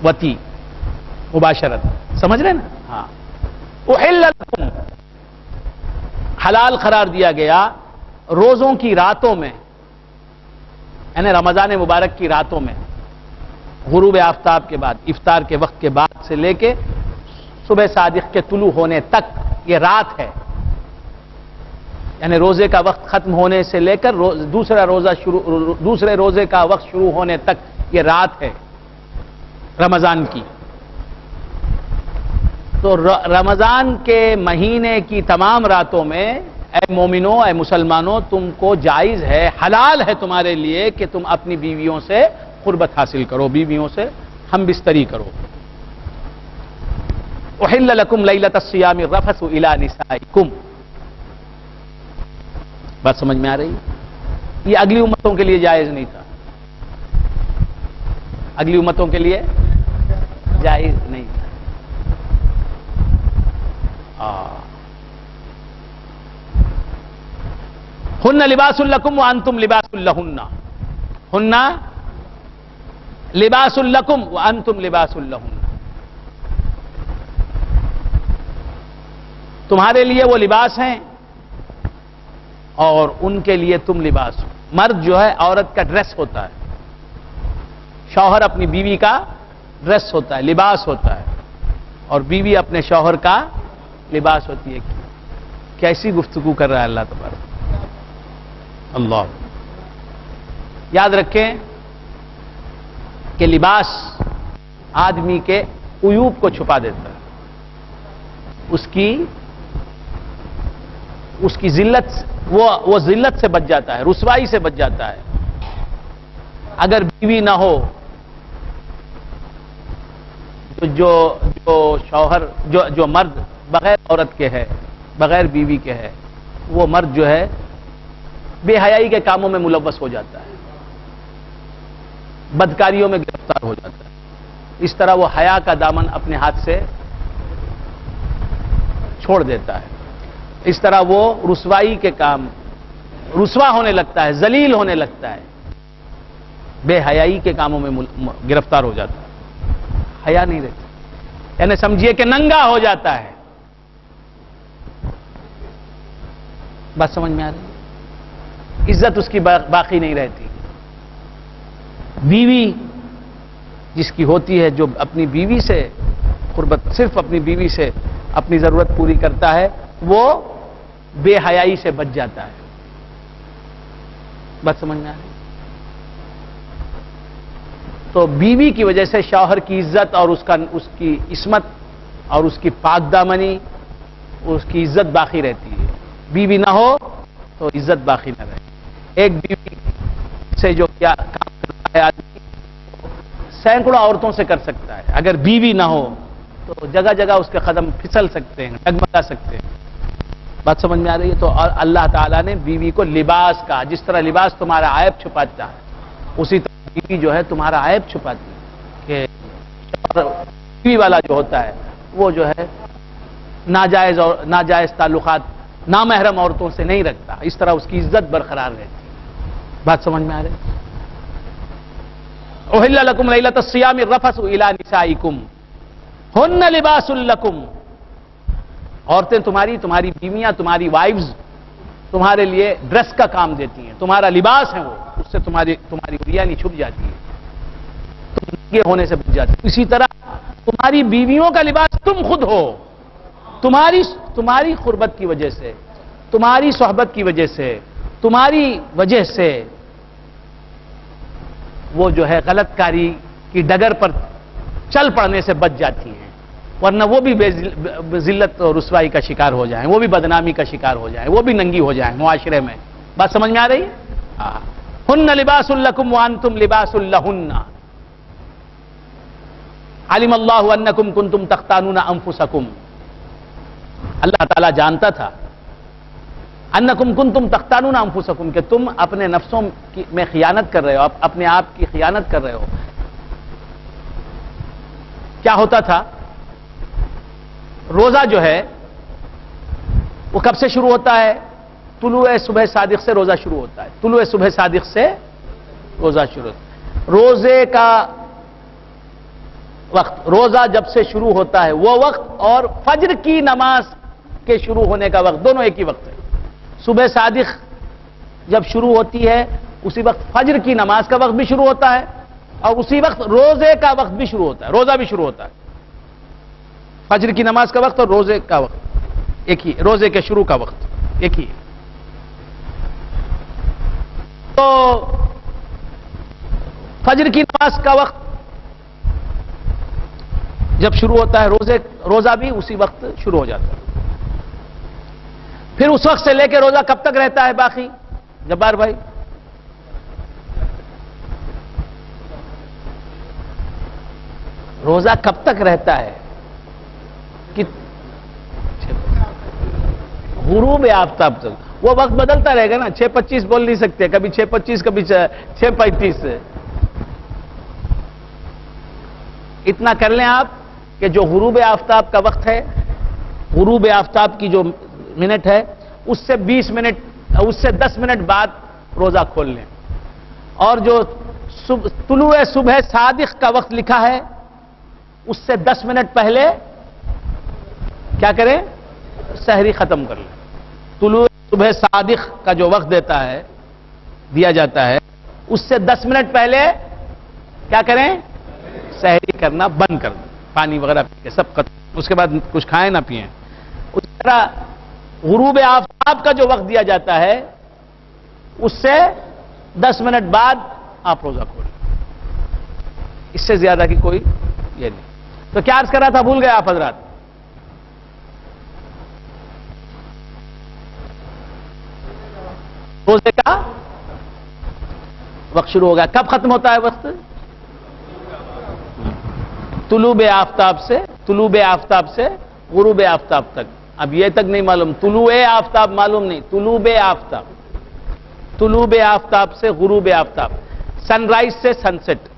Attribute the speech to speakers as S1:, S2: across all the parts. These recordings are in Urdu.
S1: وتی مباشرت، سمجھ رہے نا؟ ہاں. احل لکم، حلال قرار دیا گیا روزوں کی راتوں میں، یعنی رمضان مبارک کی راتوں میں، غروب آفتاب کے بعد، افطار کے وقت کے بعد سے لے کے صبح صادق کے طلوع ہونے تک یہ رات ہے. یعنی روزے کا وقت ختم ہونے سے لے کر دوسرے روزے کا وقت شروع ہونے تک یہ رات ہے رمضان کی. تو رمضان کے مہینے کی تمام راتوں میں اے مومنوں، اے مسلمانوں، تم کو جائز ہے، حلال ہے تمہارے لیے کہ تم اپنی بیویوں سے قربت حاصل کرو، بیویوں سے ہم بستری کرو. احل لکم لیلۃ الصیام الرفث الی نسائکم. بات سمجھ میں آ رہی ہے؟ یہ اگلی امتوں کے لیے جائز نہیں تھا، اگلی امتوں کے لیے جائز نہیں تھا. ہن لباس لکم وانتم لباس لہن، ہن لباس لکم وانتم لباس لہن. تمہارے لیے وہ لباس ہیں اور ان کے لیے تم لباس ہو. مرد جو ہے عورت کا ڈریس ہوتا ہے، شوہر اپنی بیوی کا ڈریس ہوتا ہے، لباس ہوتا ہے، اور بیوی اپنے شوہر کا لباس ہوتی ہے. کیسی گفتگو کر رہا ہے اللہ تبارک. اللہ یاد رکھیں کہ لباس آدمی کے عیوب کو چھپا دیتا ہے، اس کی ذلت، وہ ذلت سے بچ جاتا ہے، رسوائی سے بچ جاتا ہے. اگر بیوی نہ ہو جو شوہر جو مرد بغیر عورت کے ہے، بغیر بیوی کے ہے، وہ مرد جو ہے بے حیائی کے کاموں میں ملوث ہو جاتا ہے، بدکاریوں میں گرفتار ہو جاتا ہے. اس طرح وہ حیا کا دامن اپنے ہاتھ سے چھوڑ دیتا ہے. اس طرح وہ رسوائی کے کام، رسوا ہونے لگتا ہے، ذلیل ہونے لگتا ہے، بے حیائی کے کاموں میں گرفتار ہو جاتا ہے. حیا نہیں رہتی، یعنی سمجھیے کہ ننگا ہو جاتا ہے. بات سمجھ میں آ رہی ہے؟ عزت اس کی باقی نہیں رہتی. بیوی جس کی ہوتی ہے، جو اپنی بیوی سے قربت، صرف اپنی بیوی سے اپنی ضرورت پوری کرتا ہے، وہ بے حیائی سے بچ جاتا ہے. بات سمجھ میں آ رہی ہے؟ تو بیوی کی وجہ سے شوہر کی عزت اور اس کی عصمت اور اس کی پاک دامنی، اس کی عزت باقی رہتی ہے. بیوی نہ ہو تو عزت باقی نہ رہے. ایک بیوی سے جو کیا کام کرتا ہے آدمی سینکڑوں عورتوں سے کر سکتا ہے. اگر بیوی نہ ہو تو جگہ جگہ اس کے قدم پھسل سکتے ہیں، ڈگمگا سکتے ہیں. بات سمجھ میں آ رہی ہے؟ تو اللہ تعالیٰ نے بیوی کو لباس کہا. جس طرح لباس تمہارا عیب چھپاتا ہے، اسی طرح بیوی جو ہے تمہارا عیب چھپاتی ہے. کہ بیوی والا جو ہوتا ہے وہ جو ہے ناجائز تعلقات نامحرم عورتوں سے نہیں رکھتا. اس طرح اس کی عزت برقرار رہتی ہے. بات سمجھ میں آ رہی ہے؟ احل لکم لیلۃ الصیام الرفث الی نسائکم ہن لباس لکم. عورتیں تمہاری بیویاں، تمہاری وائفز تمہارے لیے ڈریس کا کام دیتی ہیں، تمہارا لباس ہے. وہ اس سے تمہاری بریانی چھپ جاتی ہے، تم یہ ہونے سے بچ جاتی ہے. اسی طرح تمہاری بیویوں کا لباس تم خود ہو. تمہاری قربت کی وجہ سے، تمہاری صحبت کی وجہ سے، تمہاری وجہ سے وہ جو ہے غلط کاری کی ڈگر پر چل پڑنے سے بچ جاتی ہیں. ورنہ وہ بھی ذلت اور رسوائی کا شکار ہو جائیں، وہ بھی بدنامی کا شکار ہو جائیں، وہ بھی ننگی ہو جائیں معاشرے میں. بات سمجھ میں آ رہی ہے؟ ہن لباس لکم وانتم لباس لہن. علم اللہ انکم کنتم تختانون انفسکم. اللہ تعالیٰ جانتا تھا انکم کنتم تختانون انفسکم کہ تم اپنے نفسوں میں خیانت کر رہے ہو، اپنے آپ کی خیانت کر رہے ہو. کیا ہوتا تھا؟ روزہ جو ہے وہ کب سے شروع ہوتا ہے؟ طلوع صبح صادق سے روزہ شروع ہوتا ہے. طلوع صبح صادق سے روزہ شروع ہوتا ہے. وقت روزہ جب سے شروع ہوتا ہے وہ وقت اور فجر کی نماز کے شروع ہونے کا وقت دونوں ایک ہی وقت ہے. صبح صادق جب شروع ہوتی ہے اسی وقت فجر کی نماز کا وقت بھی شروع ہوتا ہے اور اسی وقت روزے کا وقت بھی شروع ہوتا ہے, روزہ بھی شروع ہوتا ہے. فجر کی نماز کا وقت اور روزے کا وقت ایک ہی, روزے کے شروع کا وقت ایک ہی. تو فجر کی نماز کا وقت جب شروع ہوتا ہے روزہ بھی اسی وقت شروع ہو جاتا ہے. پھر اس وقت سے لے کے روزہ کب تک رہتا ہے باقی جبار بھائی؟ روزہ کب تک رہتا ہے؟ غروب آفتاب تک. وہ وقت بدلتا رہے گا نا, 6:25 بول نہیں سکتے, کبھی 6:25 کبھی 6:35. اتنا کر لیں آپ کہ جو غروب آفتاب کا وقت ہے, غروب آفتاب کی جو منٹ ہے اس سے 20 منٹ, اس سے 10 منٹ بعد روزہ کھول لیں. اور جو طلوع صبح صادق کا وقت لکھا ہے اس سے 10 منٹ پہلے کیا کریں؟ سحری ختم کر لیں. طلوع صبح صادق کا جو وقت دیا جاتا ہے اس سے 10 منٹ پہلے کیا کریں؟ سحری کرنا بند کر دیں, پانی وغیرہ پی کے سب ختم, اس کے بعد کچھ کھائیں نہ پئیں. اس طرح غروب آفتاب کا جو وقت دیا جاتا ہے اس سے 10 منٹ بعد آپ روزہ کھولیں. اس سے زیادہ کی کوئی یہ نہیں. تو کیا عرض کر رہا تھا, بھول گئے آپ حضرات؟ روزے کا وقت شروع ہو گیا. کب ختم ہوتا ہے وقت؟ طلوع آفتاب سے غروب آفتاب تک. اب یہ تک نہیں معلوم, طلوع آفتاب معلوم نہیں, طلوع آفتاب سے غروب آفتاب, سن رائز سے سن سیٹ.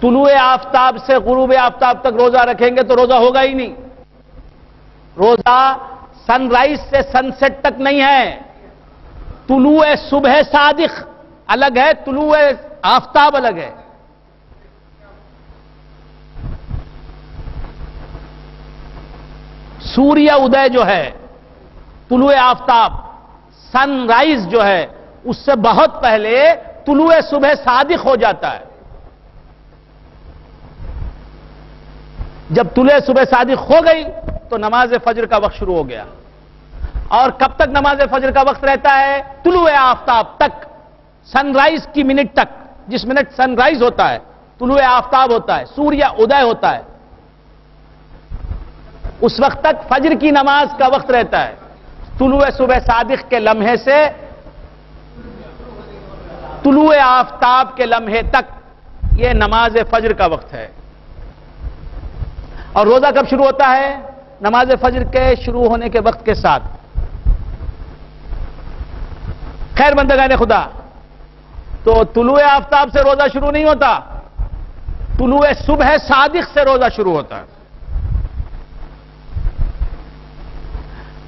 S1: طلوع آفتاب سے غروب آفتاب تک روزہ رکھیں گے تو روزہ ہوگا ہی نہیں. روزہ سن رائز سے سن سیٹ تک نہیں ہے. طلوع صبح صادق الگ ہے, طلوع آفتاب الگ ہے. سوریہ ادے جو ہے, طلوع آفتاب, سن رائز جو ہے اس سے بہت پہلے طلوع صبح صادق ہو جاتا ہے. جب طلوع صبح صادق ہو گئی تو نماز فجر کا وقت شروع ہو گیا. اور کب تک نماز فجر کا وقت رہتا ہے؟ طلوع آفتاب تک, سن رائز کی منٹ تک. جس منٹ سن رائز ہوتا ہے طلوع آفتاب ہوتا ہے, سوریہ ادے ہوتا ہے, اس وقت تک فجر کی نماز کا وقت رہتا ہے. طلوع صبح صادق کے لمحے سے طلوع آفتاب کے لمحے تک یہ نماز فجر کا وقت ہے. اور روزہ کب شروع ہوتا ہے؟ نماز فجر کے شروع ہونے کے وقت کے ساتھ. خیر بندگان خدا, تو طلوع آفتاب سے روزہ شروع نہیں ہوتا, طلوع صبح صادق سے روزہ شروع ہوتا ہے.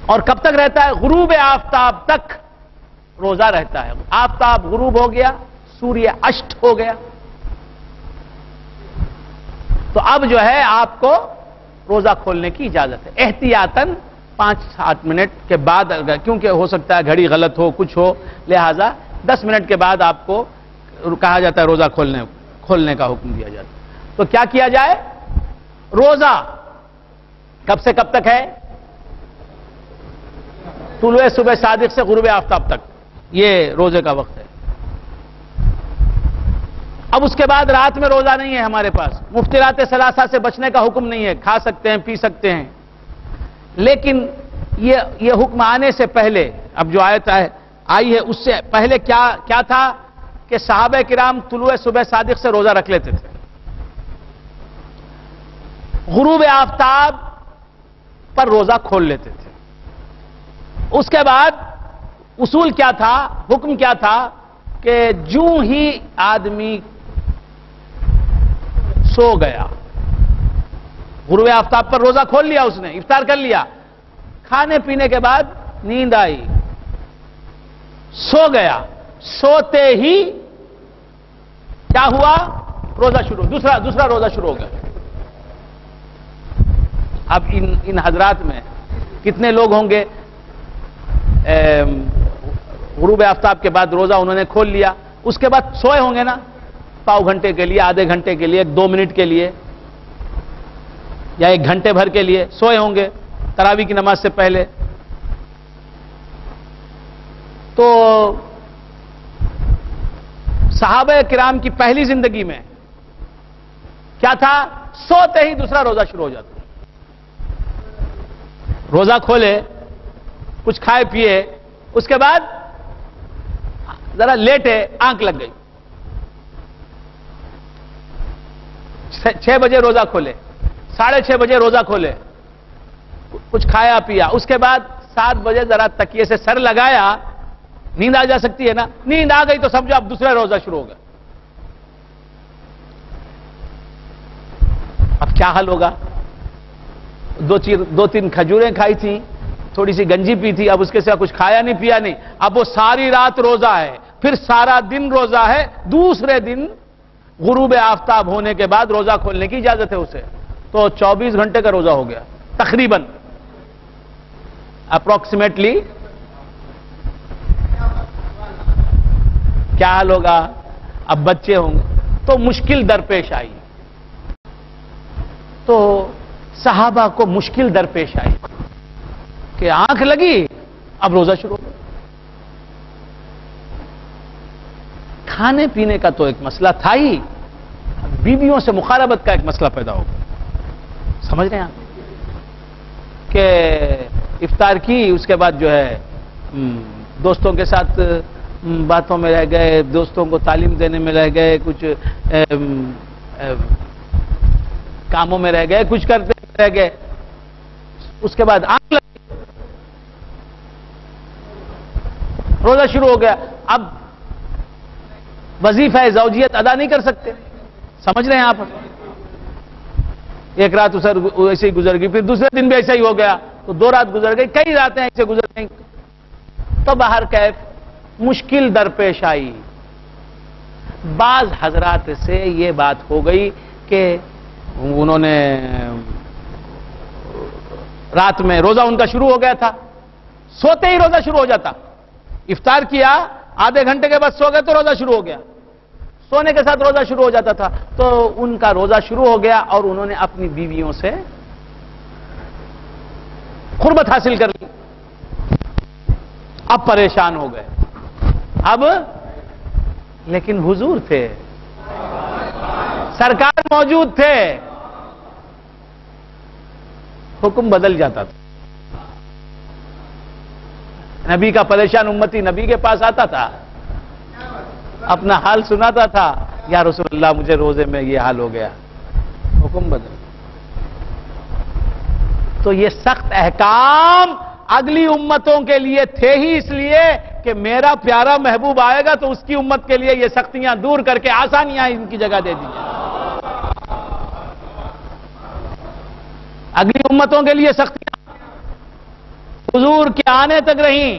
S1: اور کب تک رہتا ہے؟ غروب آفتاب تک روزہ رہتا ہے. آفتاب غروب ہو گیا, سوریہ اشٹ ہو گیا, تو اب جو ہے آپ کو روزہ کھولنے کی اجازت ہے. احتیاطاً 5-7 منٹ کے بعد, کیونکہ ہو سکتا ہے گھڑی غلط ہو, کچھ ہو, لہذا 10 منٹ کے بعد آپ کو کہا جاتا ہے روزہ کھولنے کا حکم دیا جاتا ہے. تو کیا کیا جائے؟ روزہ کب سے کب تک ہے؟ طلوع صبح صادق سے غروب آفتاب تک, یہ روزے کا وقت ہے. اب اس کے بعد رات میں روزہ نہیں ہے ہمارے پاس. مفطرات ثلاثہ سے بچنے کا حکم نہیں ہے, کھا سکتے ہیں, پی سکتے ہیں. لیکن یہ حکم آنے سے پہلے, اب جو آیت آئی ہے اس سے پہلے کیا تھا کہ صحابہ کرام طلوع صبح صادق سے روزہ رکھ لیتے تھے. غروب آفتاب پر روزہ کھول لیتے تھے. اس کے بعد اصول کیا تھا, حکم کیا تھا کہ جو ہی آدمی سو گیا, غروب آفتاب پر روزہ کھول لیا, اس نے افطار کر لیا, کھانے پینے کے بعد نیند آئی, سو گیا, سوتے ہی کیا ہوا؟ روزہ شروع، دوسرا روزہ شروع ہو گیا۔ اب ان حضرات میں کتنے لوگ ہوں گے غروب آفتاب کے بعد روزہ انہوں نے کھول لیا، اس کے بعد سوئے ہوں گے نا، پاؤ گھنٹے کے لیے، آدھے گھنٹے کے لیے، 2 منٹ کے لیے یا 1 گھنٹے بھر کے لیے سوئے ہوں گے تراویح کی نماز سے پہلے۔ تو صحابہ کرام کی پہلی زندگی میں کیا تھا؟ سوتے ہی دوسرا روزہ شروع ہو جاتا، روزہ کھولے، کچھ کھائے پیے، اس کے بعد ذرا لیٹے، آنکھ لگ گئی، 6 بجے روزہ کھولے، 6:30 بجے روزہ کھولے، کچھ کھایا پیا، اس کے بعد 7 بجے ذرا تکیے سے سر لگایا، نیند آ جا سکتی ہے نا، نیند آ گئی تو سمجھو اب دوسرا روزہ شروع ہو گیا۔ اب کیا حل ہوگا؟ 2-3 کھجوریں کھائی تھی، تھوڑی سی گنجی پی تھی، اب اس کے سوا کچھ کھایا نہیں پیا نہیں، اب وہ ساری رات روزہ ہے، پھر سارا دن روزہ ہے، دوسرے دن غروب آفتاب ہونے کے بعد روزہ کھولنے کی اجازت ہے اسے، تو 24 گھنٹے کا روزہ ہو گیا تقریباً، اپروکسیمیٹلی۔ کیا حال ہوگا؟ اب بچے ہوں گے تو مشکل درپیش آئی، تو صحابہ کو مشکل درپیش آئی کہ آنکھ لگی، اب روزہ شروع ہو۔ کھانے پینے کا تو ایک مسئلہ تھا ہی، بیویوں سے مخالفت کا ایک مسئلہ پیدا ہو گیا۔ سمجھ رہے ہیں آپ کہ افطار کی، اس کے بعد جو ہے دوستوں کے ساتھ باتوں میں رہ گئے، دوستوں کو تعلیم دینے میں رہ گئے، کچھ کاموں میں رہ گئے، کچھ کرتے رہ گئے، اس کے بعد آنکھ لگی، روزہ شروع ہو گیا۔ اب وظیفہ زوجیت ادا نہیں کر سکتے، سمجھ رہے ہیں آپ؟ ایک رات ایسے ہی گزر گئی، پھر دوسرے دن بھی ایسا ہی ہو گیا، تو 2 رات گزر گئی، کئی راتیں ایسے گزر گئیں، تو باہر کیف مشکل درپیش آئی۔ بعض حضرات سے یہ بات ہو گئی کہ انہوں نے رات میں روزہ ان کا شروع ہو گیا تھا، سوتے ہی روزہ شروع ہو جاتا، افطار کیا، آدھے گھنٹے کے بعد سو گئے تو روزہ شروع ہو گیا، سونے کے ساتھ روزہ شروع ہو جاتا تھا، تو ان کا روزہ شروع ہو گیا اور انہوں نے اپنی بیویوں سے قربت حاصل کر لی، اب پریشان ہو گئے، اب لیکن حضور تھے، سرکار موجود تھے، حکم بدل جاتا تھا، نبی کا پریشان امتی نبی کے پاس آتا تھا، اپنا حال سناتا تھا، یا رسول اللہ مجھے روزے میں یہ حال ہو گیا، حکم بدل۔ تو یہ سخت احکام اگلی امتوں کے لیے تھے ہی اس لیے کہ میرا پیارا محبوب آئے گا تو اس کی امت کے لیے یہ سختیاں دور کر کے آسانیاں ان کی جگہ دے دی جائیں۔ اگلی امتوں کے لیے سختیاں حضور کے آنے تک رہیں،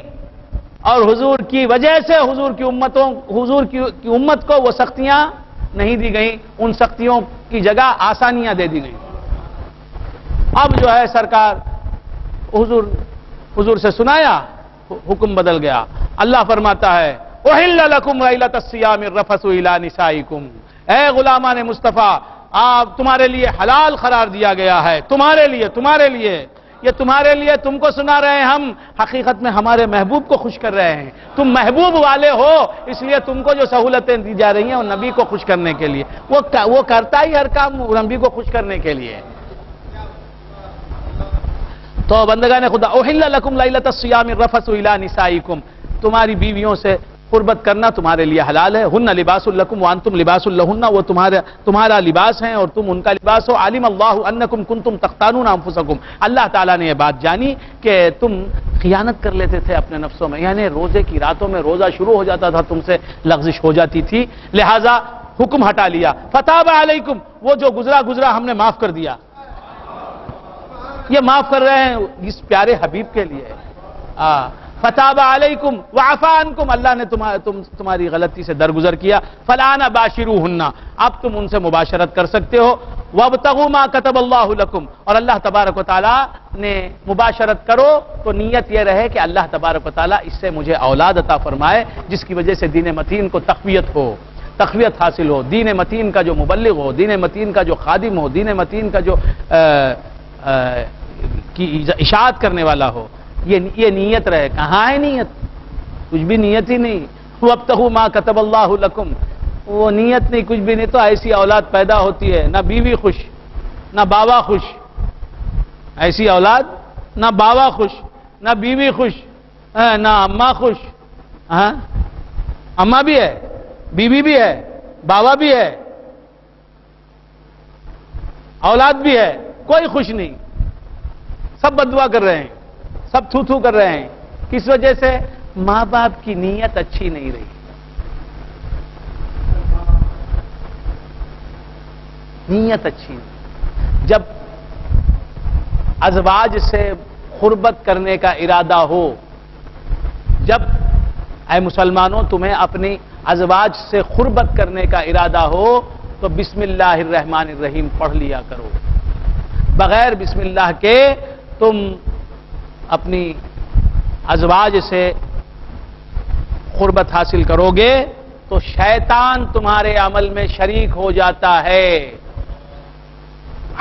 S1: اور حضور کی وجہ سے حضور کی امت کو وہ سختیاں نہیں دی گئیں، ان سختیوں کی جگہ آسانیاں دے دی گئیں۔ اب جو ہے سرکار حضور سے سنایا، حکم بدل گیا۔ اللہ فرماتا ہے احل لکم لیلۃ الصیام الرفث الی نسائکم، اے غلامان مصطفیٰ، آپ تمہارے لیے حلال قرار دیا گیا ہے، تمہارے لیے یہ تمہارے لیے تم کو سنا رہے ہیں، ہم حقیقت میں ہمارے محبوب کو خوش کر رہے ہیں، تم محبوب والے ہو اس لیے تم کو جو سہولتیں دی جا رہی ہیں وہ نبی کو خوش کرنے کے لیے، وہ کرتا ہی ہر کام نبی کو خوش کرنے کے لیے۔ تو بندگان خدا احل لکم لیلۃ الصیام الرفث الی نسائکم، تمہاری بیویوں سے قربت کرنا تمہارے لیے حلال ہے، ہن لباس لکم وانتم لباس لہن، وہ تمہارا لباس ہیں اور تم ان کا لباس ہو۔ علم اللہ انکم کنتم تختانون انفسکم، اللہ تعالیٰ نے یہ بات جانی کہ تم خیانت کر لیتے تھے اپنے نفسوں میں، یعنی روزے کی راتوں میں روزہ شروع ہو جاتا تھا، تم سے لغزش ہو جاتی تھی، لہذا حکم ہٹا لیا۔ فتاب علیکم، وہ جو گزرا ہم نے معاف کر دیا، یہ معاف کر رہے ہیں اس پیارے حبیب کے لیے، فتاب علیکم وعفا عنکم، اللہ نے تمہاری غلطی سے درگزر کیا، فالآن باشروہن، اب تم ان سے مباشرت کر سکتے ہو، وابتغوا ما کتب اللہ لکم، اور اللہ تبارک و تعالیٰ نے مباشرت کرو تو نیت یہ رہے کہ اللہ تبارک و تعالیٰ اس سے مجھے اولاد عطا فرمائے جس کی وجہ سے دین متین کو تقویت حاصل ہو، دین متین کا جو مبلغ ہو، دین متین کا جو خادم ہو، دین متین کا جو کی اشاعت کرنے والا ہو، یہ نیت رہے۔ کہاں ہے نیت؟ کچھ بھی نیت ہی نہیں۔ وابتغوا ما کتب اللہ لکم، وہ نیت نہیں، کچھ بھی نہیں، تو ایسی اولاد پیدا ہوتی ہے، نہ بیوی خوش نہ بابا خوش، ایسی اولاد نہ بابا خوش نہ بیوی خوش نہ اماں خوش۔ اماں بھی ہے، بیوی بھی ہے، بابا بھی ہے، اولاد بھی ہے، کوئی خوش نہیں، سب بددعا کر رہے ہیں، سب تھو تھو کر رہے ہیں۔ کس وجہ سے؟ ماں باپ کی نیت اچھی نہیں رہی، نیت اچھی نہیں۔ جب ازواج سے قربت کرنے کا ارادہ ہو، جب اے مسلمانوں تمہیں اپنی ازواج سے قربت کرنے کا ارادہ ہو تو بسم اللہ الرحمن الرحیم پڑھ لیا کرو۔ بغیر بسم اللہ کے تم اپنی ازواج سے قربت حاصل کرو گے تو شیطان تمہارے عمل میں شریک ہو جاتا ہے۔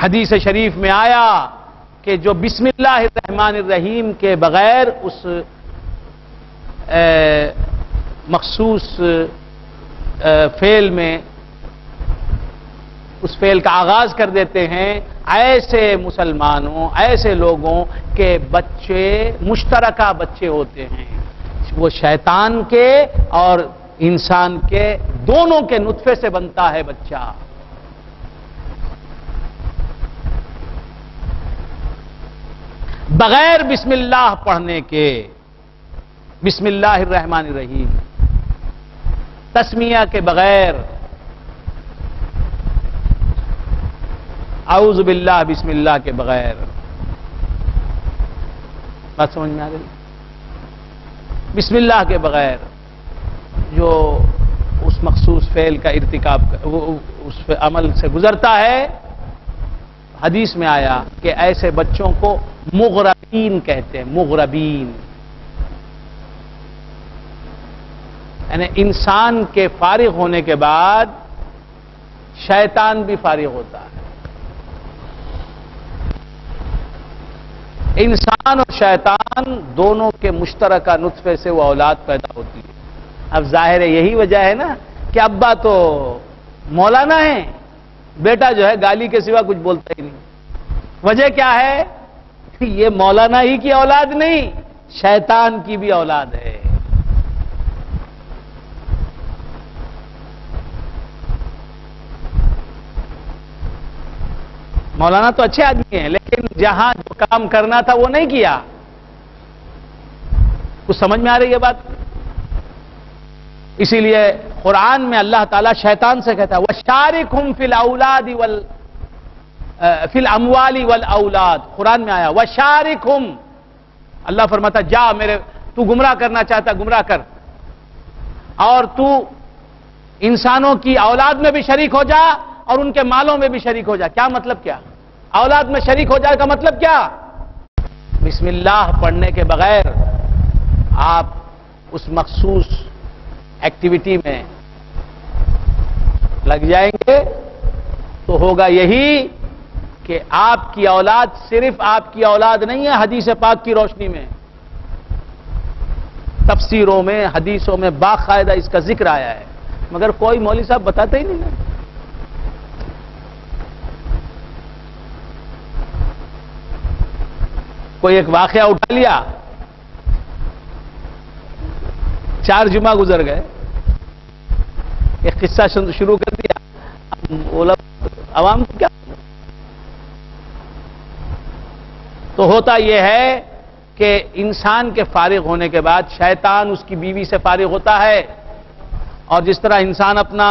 S1: حدیث شریف میں آیا کہ جو بسم اللہ الرحمن الرحیم کے بغیر اس مخصوص فعل میں اس فعل کا آغاز کر دیتے ہیں، ایسے مسلمانوں، ایسے لوگوں کے بچے مشترکہ بچے ہوتے ہیں، وہ شیطان کے اور انسان کے دونوں کے نطفے سے بنتا ہے بچہ۔ بغیر بسم اللہ پڑھنے کے، بسم اللہ الرحمن الرحیم تسمیہ کے بغیر، اعوذ باللہ بسم اللہ کے بغیر، بات سمجھ میں آ گئی؟ بسم اللہ کے بغیر جو اس مخصوص فعل کا ارتکاب اس عمل سے گزرتا ہے، حدیث میں آیا کہ ایسے بچوں کو مغربین کہتے ہیں، مغربین، یعنی انسان کے فارغ ہونے کے بعد شیطان بھی فارغ ہوتا ہے۔ انسان اور شیطان دونوں کے مشترکہ نطفے سے وہ اولاد پیدا ہوتی ہے۔ اب ظاہر ہے یہی وجہ ہے نا کہ ابا تو مولانا ہے، بیٹا جو ہے گالی کے سوا کچھ بولتا ہی نہیں۔ وجہ کیا ہے؟ یہ مولانا ہی کی اولاد نہیں، شیطان کی بھی اولاد ہے۔ مولانا تو اچھے آدمی ہیں لیکن جہاں جو کام کرنا تھا وہ نہیں کیا۔ کچھ سمجھ میں آ رہی ہے بات؟ اسی لیے قرآن میں اللہ تعالیٰ شیطان سے کہتا ہے وَشَارِكْهُمْ فِي الْأَمْوَالِ وَالْأَوْلَادِ، قرآن میں آیا وَشَارِكْهُمْ، اللہ فرماتا جا تو گمراہ کرنا چاہتا گمراہ کر، اور تو انسانوں کی اولاد میں بھی شریک ہو جا اور ان کے مالوں میں بھی شریک ہو جا۔ کیا مطلب؟ کیا اولاد میں شریک ہو جائے کا مطلب کیا؟ بسم اللہ پڑھنے کے بغیر آپ اس مخصوص ایکٹیویٹی میں لگ جائیں گے تو ہوگا یہی کہ آپ کی اولاد صرف آپ کی اولاد نہیں ہے۔ حدیث پاک کی روشنی میں، تفسیروں میں، حدیثوں میں باقاعدہ اس کا ذکر آیا ہے، مگر کوئی مولوی صاحب بتاتے ہی نہیں ہے۔ کوئی ایک واقعہ اٹھا لیا، 4 جمعہ گزر گئے، ایک قصہ شروع کر دیا، عوام کو کیا؟ تو ہوتا یہ ہے کہ انسان کے فارغ ہونے کے بعد شیطان اس کی بیوی سے فارغ ہوتا ہے، اور جس طرح انسان اپنا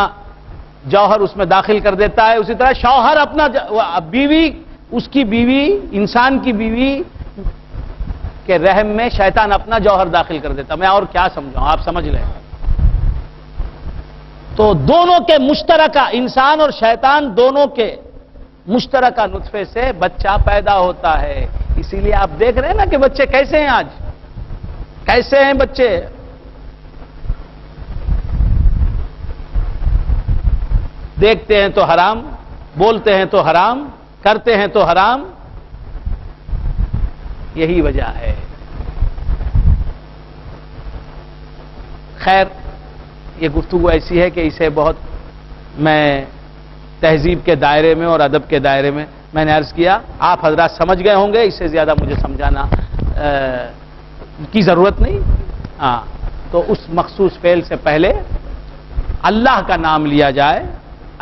S1: جوہر اس میں داخل کر دیتا ہے اسی طرح شوہر اپنا بیوی، اس کی بیوی، انسان کی بیوی کہ رحم میں شیطان اپنا جوہر داخل کر دیتا. میں اور کیا سمجھاؤں، آپ سمجھ لیں. تو دونوں کے مشترکہ، انسان اور شیطان دونوں کے مشترکہ نطفے سے بچہ پیدا ہوتا ہے. اسی لیے آپ دیکھ رہے ہیں نا کہ بچے کیسے ہیں، آج کیسے ہیں بچے. دیکھتے ہیں تو حرام، بولتے ہیں تو حرام، کرتے ہیں تو حرام. یہی وجہ ہے. خیر، یہ گفتگو ایسی ہے کہ اسے بہت میں تہذیب کے دائرے میں اور ادب کے دائرے میں نے عرض کیا. آپ حضرات سمجھ گئے ہوں گے، اس سے زیادہ مجھے سمجھانا کی ضرورت نہیں. ہاں، تو اس مخصوص فعل سے پہلے اللہ کا نام لیا جائے،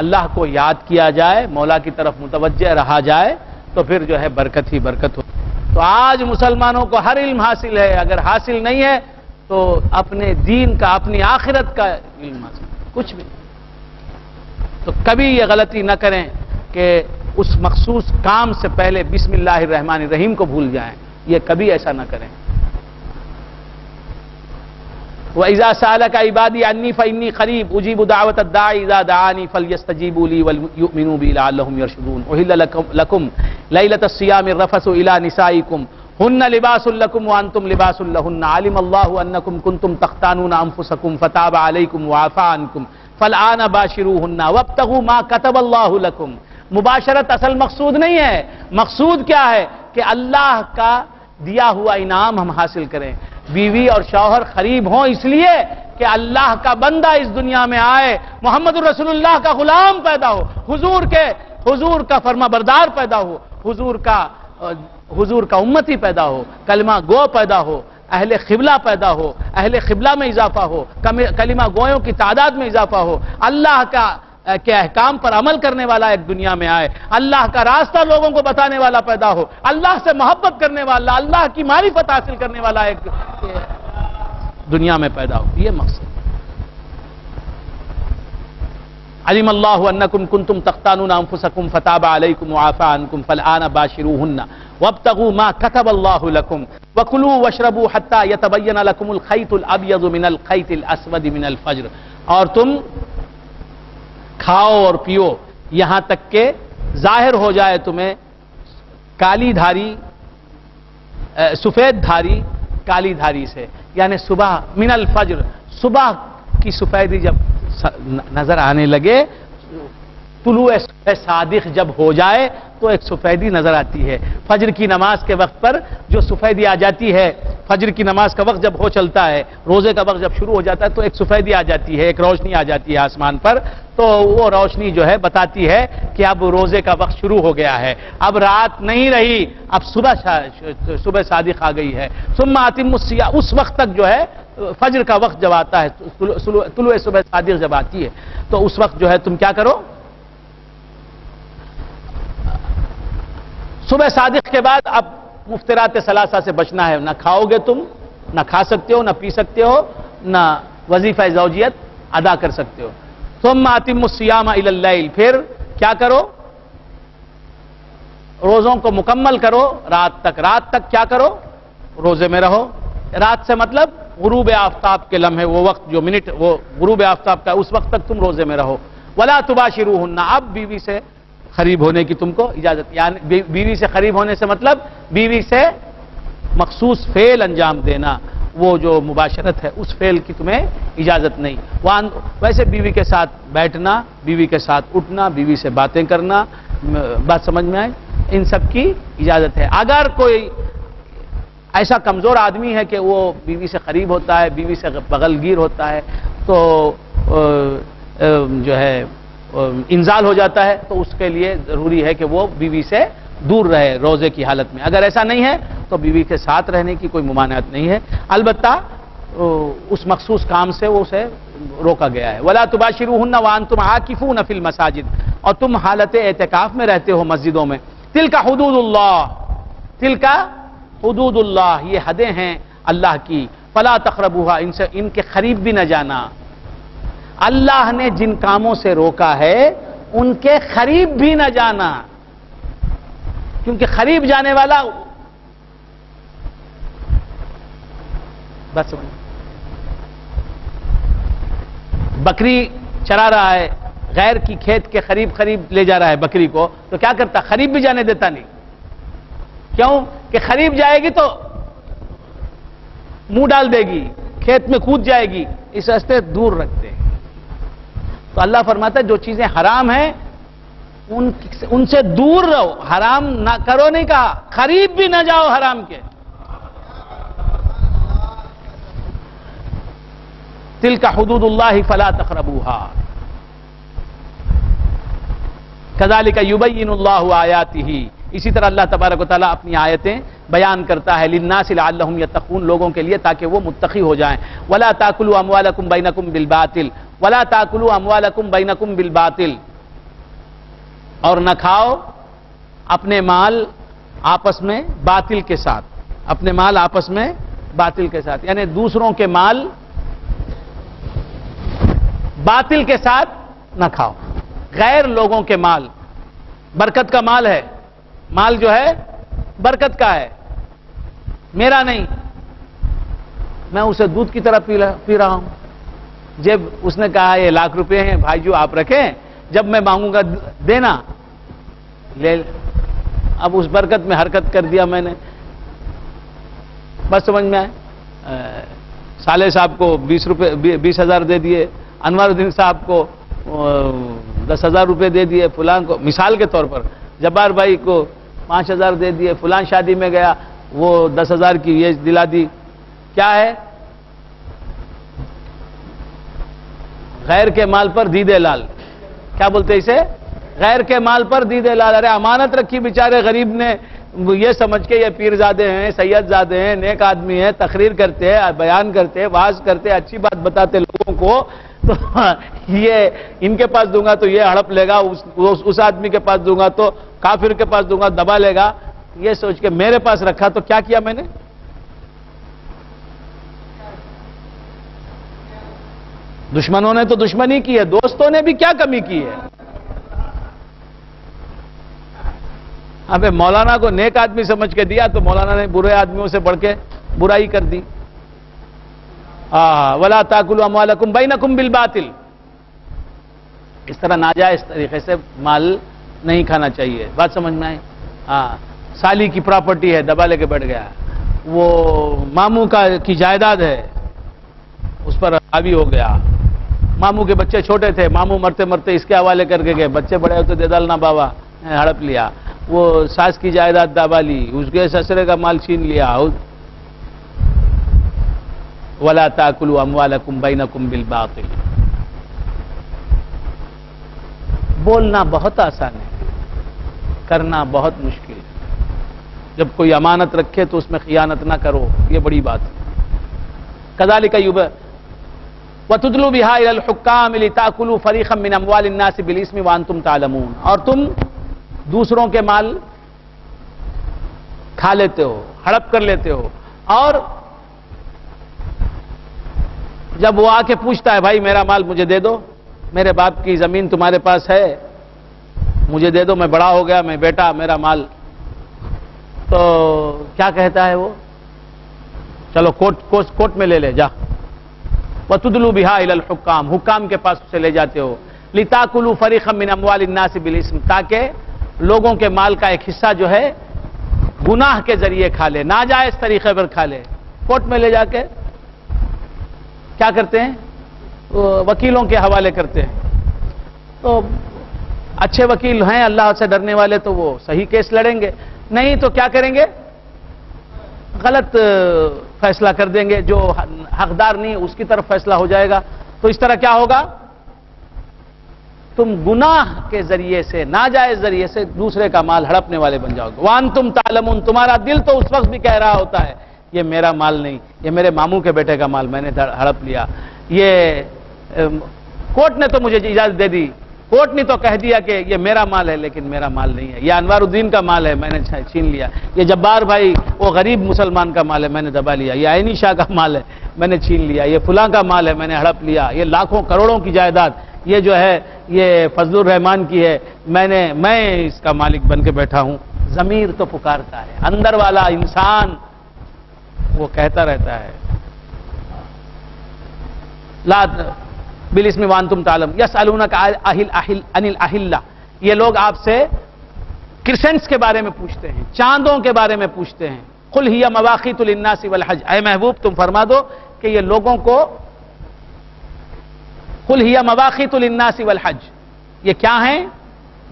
S1: اللہ کو یاد کیا جائے، مولا کی طرف متوجہ رہا جائے، تو پھر جو ہے برکت ہی برکت ہو. تو آج مسلمانوں کو ہر علم حاصل ہے، اگر حاصل نہیں ہے تو اپنے دین کا، اپنی آخرت کا علم حاصل کچھ بھی. تو کبھی یہ غلطی نہ کریں کہ اس مخصوص کام سے پہلے بسم اللہ الرحمن الرحیم کو بھول جائیں. یہ کبھی ایسا نہ کریں. وَإِذَا سَأَلَكَ عِبَادِي عَنِّي فَإِنِّي قَرِيبٌ أُجِيبُ دَعْوَةَ الدَّاعِ إِذَا دَعَانِي فَلْيَسْتَجِيبُوا لِي وَلْيُؤْمِنُوا بِي لَعَلَّهُمْ يَرْشُدُونَ. أُحِلَّ لَكُمْ لَيْلَةَ الصِّيَامِ الرَّفَثُ إِلَى نِسَائِكُمْ هُنَّ لِبَاسٌ لَكُمْ وَأَنْتُمْ لِبَاسٌ لَهُنَّ عَلِمَ اللَّهُ أَنَّكُمْ كُنْتُمْ تَخْتَانُونَ أَنفُسَكُمْ فَتَابَ عَلَيْكُمْ وَعَفَا عَنْكُمْ فَالْآنَ بَاشِرُوهُنَّ وَابْتَغُوا مَا كَتَبَ اللَّهُ لَكُمْ. مباشرت اصل مقصود نہیں ہے. مقصود کیا ہے کہ اللہ کا دیا ہوا انعام ہم حاصل کریں. بیوی اور شوہر قریب ہوں اس لیے کہ اللہ کا بندہ اس دنیا میں آئے، محمد رسول اللہ کا غلام پیدا ہو، حضور کا فرما بردار پیدا ہو، حضور کا امتی پیدا ہو، کلمہ گو پیدا ہو، اہل قبلہ پیدا ہو، اہل قبلہ میں اضافہ ہو، کلمہ گویوں کی تعداد میں اضافہ ہو، اللہ کے احکام پر عمل کرنے والا ایک دنیا میں آئے، اللہ کا راستہ لوگوں کو بتانے والا پیدا ہو، اللہ سے محبت کرنے والا، اللہ کی معرفت حاصل کرنے والا ایک دنیا میں پیدا ہو. یہ مقصد. علم اللہ انکم کنتم تختانون انفسکم فتاب علیکم وعفا عنکم فالآن باشروہن وابتغوا ما كتب اللہ لکم وکلوا واشربوا حتی یتبین لکم الخیط الابیض من الخیط الاسود من الفجر. اور تم کھاؤ اور پیو یہاں تک کہ ظاہر ہو جائے تمہیں کالی دھاری، سفید دھاری کالی دھاری سے، یعنی صبح من الفجر، صبح کی سفیدی جب نظر آنے لگے، طلوع صادق جب ہو جائے تو ایک سفیدی نظر آتی ہے. فجر کی نماز کے وقت پر جو سفیدی آ جاتی ہے، فجر کی نماز کا وقت جب ہو چلتا ہے، روزے کا وقت جب شروع ہو جاتا ہے تو ایک سفیدی آ جاتی ہے، ایک روشنی آ جاتی ہے آسمان پر. تو وہ روشنی جو ہے بتاتی ہے کہ اب روزے کا وقت شروع ہو گیا ہے، اب رات نہیں رہی، اب صبح صادق آ گئی ہے. ثم اتموا الصیام، اس وقت تک جو ہے فجر کا وقت جب آتا ہے، طلوع صبح صادق جب آتی ہے تو اس وقت جو ہے تم کیا کرو، صبح صادق کے بعد اب مفترات ثلاثہ سے بچنا ہے. نہ کھاؤ گے تم، نہ کھا سکتے ہو، نہ پی سکتے ہو، نہ وظیفہ زوجیت ادا کر سکتے ہو. ثم اتموا الصیام الی اللیل، پھر کیا کرو، روزوں کو مکمل کرو رات تک. رات تک کیا کرو، روزے میں رہو. رات سے مطلب غروب آفتاب کے لمحے، وہ وقت جو منٹ وہ غروب آفتاب کا، اس وقت تک تم روزے میں رہو. ولا تباشروہن، اب بیوی سے قریب ہونے کی تم کو اجازت، یعنی بیوی سے قریب ہونے سے مطلب بیوی سے مخصوص فعل انجام دینا، وہ جو مباشرت ہے اس فعل کی تمہیں اجازت نہیں. ویسے بیوی کے ساتھ بیٹھنا، بیوی کے ساتھ اٹھنا، بیوی سے باتیں کرنا، بات سمجھ میں آئے، ان سب کی اجازت ہے. اگر کوئی ایسا کمزور آدمی ہے کہ وہ بیوی سے قریب ہوتا ہے، بیوی سے بغل گیر ہوتا ہے، تو جو ہے انزال ہو جاتا ہے، تو اس کے لیے ضروری ہے کہ وہ بیوی سے دور رہے روزے کی حالت میں. اگر ایسا نہیں ہے تو بیوی کے ساتھ رہنے کی کوئی ممانعت نہیں ہے، البتہ اس مخصوص کام سے وہ اسے روکا گیا ہے. ولا تباشروہن وانتم عاکفون فی المساجد، اور تم حالت اعتکاف میں رہتے ہو مسجدوں میں. تلک حدود اللہ، تلک حدود اللہ، یہ حدیں ہیں اللہ کی. فلا تقربوها، ان کے قریب بھی نہ جانا. اللہ نے جن کاموں سے روکا ہے ان کے قریب بھی نہ جانا، کیونکہ قریب جانے والا بس بکری چرا رہا ہے، غیر کی کھیت کے قریب لے جا رہا ہے بکری کو، تو کیا کرتا؟ قریب بھی جانے دیتا نہیں. کیوں کہ قریب جائے گی تو منہ ڈال دے گی، کھیت میں کود جائے گی، اس راستے دور رکھتے ہیں. تو اللہ فرماتا ہے جو چیزیں حرام ہیں ان سے دور رہو، حرام نہ کرو نہیں کہا، قریب بھی نہ جاؤ حرام کے. تلک حدود اللہ فلا تقربوها کذالک یبین اللہ آیاتہ. اسی طرح اللہ تبارک و تعالیٰ اپنی آیتیں بیان کرتا ہے للناس لعلہم یتقون، لوگوں کے لیے تاکہ وہ متقی ہو جائیں. ولا تاکلوا اموالکم بینکم بالباطل ولا تاکلوا اموالکم بینکم بالباطل، اور نہ کھاؤ اپنے مال آپس میں باطل کے ساتھ، اپنے مال آپس میں باطل کے ساتھ، یعنی دوسروں کے مال باطل کے ساتھ نہ کھاؤ. غیر لوگوں کے مال، برکت کا مال ہے، مال جو ہے برکت کا ہے، میرا نہیں، میں اسے دودھ کی طرح پی رہا ہوں. جب اس نے کہا یہ ₹1,00,000 ہیں بھائی جو آپ رکھیں، جب میں مانگوں گا دینا، لے. اب اس برکت میں حرکت کر دیا میں نے، بس سمجھ میں آئے. صالح صاحب کو 20,000 دے دیے، انوار الدین صاحب کو 10,000 روپے دے دیے، فلان کو مثال کے طور پر جبار بھائی کو 5,000 دے دیے، فلان شادی میں گیا وہ 10,000 کی یہ دلا دی. کیا ہے؟ غیر کے مال پر دیدے لال. کیا بولتے اسے؟ غیر کے مال پر دیدے لال. ارے امانت رکھی بیچارے غریب نے، یہ سمجھ کے یہ پیر زادے ہیں، سید زادے ہیں، نیک آدمی ہیں، تقریر کرتے ہیں، بیان کرتے ہیں، واعظ کرتے ہیں، اچھی بات بتاتے لوگوں کو، تو یہ ان کے پاس دوں گا تو یہ ہڑپ لے گا، اس آدمی کے پاس دوں گا تو کافر کے پاس دوں گا دبا لے گا. یہ سوچ کے میرے پاس رکھا تو کیا کیا میں نے؟ دشمنوں نے تو دشمنی کی ہے، دوستوں نے بھی کیا کمی کی ہے. ابے مولانا کو نیک آدمی سمجھ کے دیا تو مولانا نے برے آدمیوں سے بڑھ کے برائی کر دی. ولا تاکلوا اموالکم بینکم بالباطل. اس طرح ناجائز طریقے سے مال نہیں کھانا چاہیے. بات سمجھ میں آئی؟ سالی کی پراپرٹی ہے، دبا لے کے بیٹھ گیا. وہ ماموں کی جائیداد ہے، اس پر حاوی ہو گیا. ماموں کے بچے چھوٹے تھے، ماموں مرتے مرتے اس کے حوالے کر کے گئے. بچے بڑے ہوتے دے ڈالنا بابا، ہڑپ لیا. وہ ساس کی جائیداد دبا لی، اس کے سسرے کا مال چھین لیا. ولا تاکلوا اموالکم بینکم بالباطل. بولنا بہت آسان ہے، کرنا بہت مشکل ہے. جب کوئی امانت رکھے تو اس میں خیانت نہ کرو، یہ بڑی بات ہے. کذالک وتدلوا بها الى الحكام لتاكلوا فريقا من اموال الناس بالاثم وانتم تعلمون. اور تم دوسروں کے مال کھا لیتے ہو، ہڑپ کر لیتے ہو. اور جب وہ آ کے پوچھتا ہے بھائی میرا مال مجھے دے دو، میرے باپ کی زمین تمہارے پاس ہے، مجھے دے دو، میں بڑا ہو گیا، میں بیٹا، میرا مال، تو کیا کہتا ہے وہ؟ چلو کوٹ میں لے لے جا. وَتُدْلُوا بِهَا إِلَى الْحُكَّامِ، حکام کے پاس اسے لے جاتے ہو. لِتَأْكُلُوا فَرِيقًا مِنْ أَمْوَالِ النَّاسِ بِالْإِثْمِ، تاکہ لوگوں کے مال کا ایک حصہ جو ہے گناہ کے ذریعے کھا لے، ناجائز طریقے پر کھا لے. کوٹ میں لے جا کے کیا کرتے ہیں؟ وکیلوں کے حوالے کرتے ہیں. تو اچھے وکیل ہیں اللہ سے ڈرنے والے تو وہ صحیح کیس لڑیں گے، نہیں تو کیا کریں گے؟ غلط فیصلہ کر دیں گے، جو حقدار نہیں اس کی طرف فیصلہ ہو جائے گا. تو اس طرح کیا ہوگا؟ تم گناہ کے ذریعے سے، ناجائز ذریعے سے دوسرے کا مال ہڑپنے والے بن جاؤ گے. وانتم تعلمون، تمہارا دل تو اس وقت بھی کہہ رہا ہوتا ہے یہ میرا مال نہیں، یہ میرے ماموں کے بیٹے کا مال میں نے ہڑپ لیا. یہ کورٹ نے تو مجھے اجازت دے دی، کورٹ نے تو کہہ دیا کہ یہ میرا مال ہے لیکن میرا مال نہیں ہے. یہ انوار الدین کا مال ہے، میں نے چھین لیا. یہ جبار بھائی وہ غریب مسلمان کا مال ہے، میں نے دبا لیا. یہ عینی شاہ کا مال ہے، میں نے چھین لیا. یہ فلاں کا مال ہے، میں نے ہڑپ لیا. یہ لاکھوں کروڑوں کی جائیداد یہ جو ہے یہ فضل الرحمان کی ہے، میں اس کا مالک بن کے بیٹھا ہوں. ضمیر تو پکارتا ہے، اندر والا انسان وہ کہتا رہتا ہے لا بالاسم وانتم تعلم یسألونک عن الاحلہ، یہ لوگ آپ سے کرسنٹس کے بارے میں پوچھتے ہیں، چاندوں کے بارے میں پوچھتے ہیں۔ قل ہی مواقیت للناس والحج، اے محبوب تم فرما دو کہ یہ لوگوں کو، قل ہی مواقیت للناس والحج، یہ کیا ہیں؟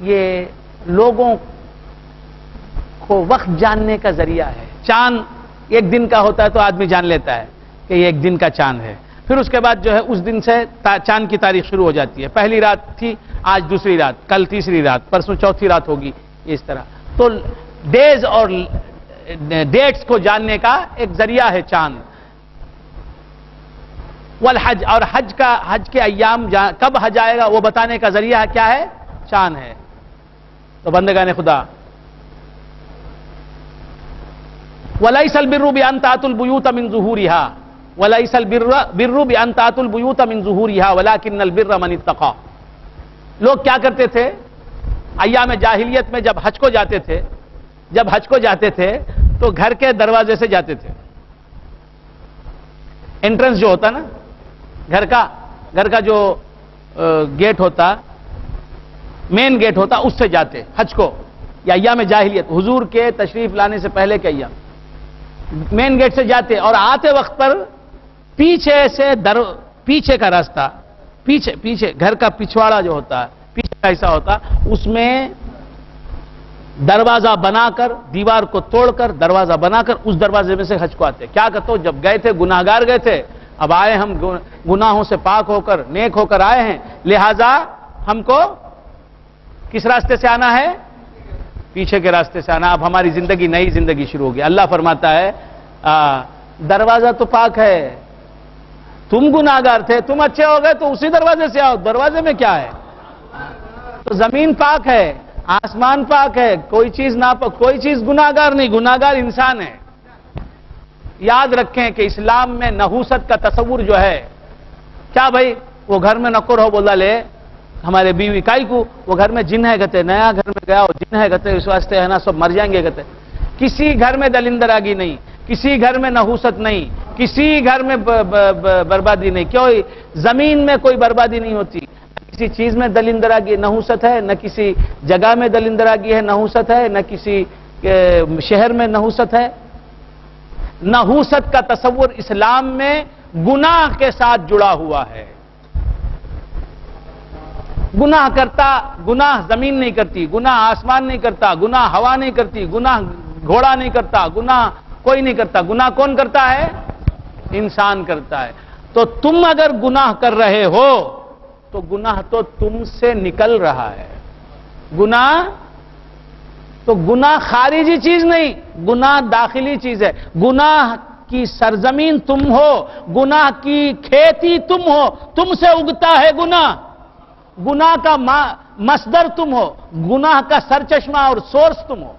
S1: یہ لوگوں کو وقت جاننے کا ذریعہ ہے۔ چاند ایک دن کا ہوتا ہے تو آدمی جان لیتا ہے کہ یہ ایک دن کا چاند ہے، پھر اس کے بعد جو ہے اس دن سے چاند کی تاریخ شروع ہو جاتی ہے۔ پہلی رات تھی، آج دوسری رات، کل تیسری رات، پرسوں چوتھی رات ہوگی، اس طرح۔ تو ڈیز اور ڈیٹس کو جاننے کا ایک ذریعہ ہے چاند۔ والحج، اور حج کے ایام کب حج آئے گا وہ بتانے کا ذریعہ کیا ہے؟ چاند ہے۔ تو بندگان خدا، وَلَيْسَ الْبِرُّ بِأَن تَأْتُوا الْبُيُوتَ مِن ظُهُورِهَا وَلَيْسَ الْبِرُّ بِأَن تَأْتُوا الْبُيُوتَ مِن ظُهُورِهَا وَلَكِنَّ الْبِرَّ مَنِ اتَّقَىٰ۔ لوگ کیا کرتے تھے ایام جاہلیت میں؟ جب حج کو جاتے تھے تو گھر کے دروازے سے جاتے تھے۔ انٹرنس جو ہوتا نا گھر کا جو گیٹ ہوتا، مین گیٹ ہوتا، اس سے جاتے حج کو، یا ایام جاہلیت حضور کے تشریف لانے سے پہلے کے ایام مین گیٹ سے جاتے، اور آتے وقت پر پیچھے کا راستہ، پیچھے گھر کا پچھواڑا جو ہوتا ہے، پیچھے کا حصہ ہوتا، اس میں دروازہ بنا کر، دیوار کو توڑ کر دروازہ بنا کر اس دروازے میں سے حج کو آتے۔ کیا کرتے ہو؟ جب گئے تھے گناہگار گئے تھے، اب آئے ہم گناہوں سے پاک ہو کر نیک ہو کر آئے ہیں، لہذا ہم کو کس راستے سے آنا ہے؟ پیچھے کے راستے سے آنا۔ اب ہماری زندگی، نئی زندگی شروع ہوگی۔ اللہ فرماتا ہے دروازہ تو پاک ہے، تم گناہگار تھے، تم اچھے ہو گئے تو اسی دروازے سے آؤ، دروازے میں کیا ہے؟ تو زمین پاک ہے، آسمان پاک ہے، کوئی چیز گناہگار نہیں، گناہگار انسان ہے۔ یاد رکھیں کہ اسلام میں نحوست کا تصور جو ہے، کیا بھائی وہ گھر میں نکر ہو بولا لے ہمارے بیوی کائی کو، وہ گھر میں جن ہے کہتے، نیا گھر میں گیا وہ جن ہے کہتے، اس واسطے ہے نا سب مر جائیں گے کہتے۔ کسی گھر میں دلندراگی نہیں، کسی گھر میں نحوست نہیں، کسی گھر میں بربادی نہیں۔ کیوں؟ زمین میں کوئی بربادی نہیں ہوتی، کسی چیز میں دلندراگی نحوست ہے، نہ کسی جگہ میں دلندراگی ہے نحوست ہے، نہ کسی شہر میں نحوست ہے۔ نحوست کا تصور اسلام میں گناہ کے ساتھ جڑا ہوا ہے۔ گناہ زمین نہیں کرتی، گناہ آسمان نہیں کرتا، گناہ ہوا نہیں کرتی، گناہ گھوڑا نہیں کرتا، گناہ کوئی نہیں کرتا۔ گناہ کون کرتا ہے؟ انسان کرتا ہے۔ تو تم اگر گناہ کر رہے ہو تو گناہ تو تم سے نکل رہا ہے۔ گناہ خارجی چیز نہیں، گناہ داخلی چیز ہے۔ گناہ کی سرزمین تم ہو، گناہ کی کھیتی تم ہو، تم سے اگتا ہے گناہ۔ گناہ کا مصدر تم ہو، گناہ کا سرچشمہ اور سورس تم ہو۔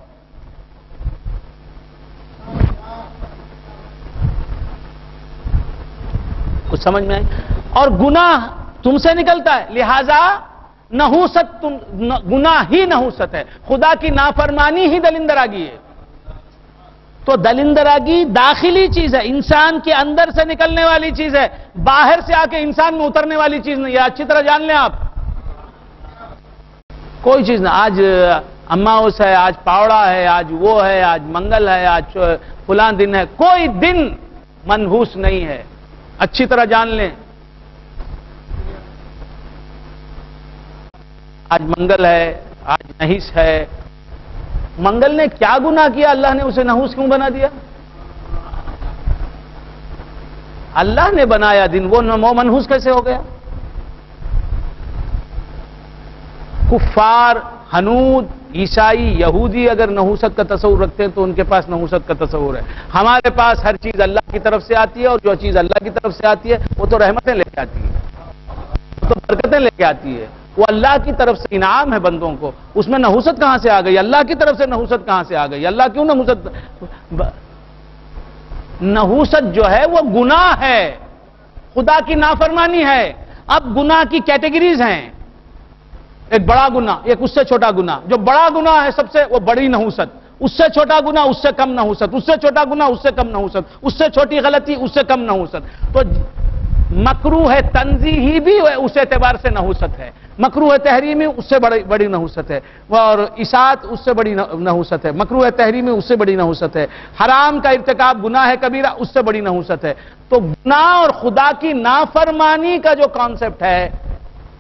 S1: کچھ سمجھ میں آئی؟ اور گناہ تم سے نکلتا ہے، لہذا گناہ ہی نحوست ہے، خدا کی نافرمانی ہی دلندراگی ہے۔ تو دلندراگی داخلی چیز ہے، انسان کے اندر سے نکلنے والی چیز ہے، باہر سے آ کے انسان میں اترنے والی چیز نہیں ہے۔ اچھی طرح جان لیں آپ، کوئی چیز نہ، آج اماؤس ہے، آج پاوڑا ہے، آج وہ ہے، آج منگل ہے، آج فلاں دن ہے، کوئی دن منحوس نہیں ہے۔ اچھی طرح جان لیں، آج منگل ہے، آج نحیس ہے۔ منگل نے کیا گناہ کیا اللہ نے اسے نحوس کیوں بنا دیا؟ اللہ نے بنایا دن، وہ منحوس کیسے ہو گیا؟ کفار، ہنود، عیسائی، یہودی اگر نحوست کا تصور رکھتے ہیں تو ان کے پاس نحوست کا تصور ہے۔ ہمارے پاس ہر چیز اللہ کی طرف سے آتی ہے، اور جو چیز اللہ کی طرف سے آتی ہے وہ تو رحمتیں لے کے آتی ہے، وہ تو برکتیں لے کے آتی ہے، وہ اللہ کی طرف سے انعام ہے بندوں کو۔ اس میں نحوست کہاں سے آ گئی؟ اللہ کی طرف سے نحوست کہاں سے آ گئی؟ اللہ کیوں نحوست جو ہے وہ گناہ ہے، خدا کی نافرمانی ہے۔ اب گناہ کی کیٹیگریز ہیں، ایک بڑا گناہ، ایک اس سے چھوٹا گناہ۔ جو بڑا گناہ ہے سب سے، وہ بڑی نحوست، اس سے چھوٹا گناہ اس سے کم نحوست، اس سے چھوٹا گناہ اس سے کم نحوست، اس سے چھوٹی غلطی اس سے کم نحوست۔ تو مکروہ تنزیہی بھی اس اعتبار سے نحوست ہے، مکروہ تحریمی اس سے بڑی نحوست ہے، اور اطاعت اس سے بڑی نحوست ہے، مکروہ تحریمی اس سے بڑی نحوست ہے، حرام کا ارتکاب گناہ کبیرہ اس سے بڑی نحوست ہے۔ تو گناہ اور خدا کی نافرمانی کا جو کانسیپٹ ہے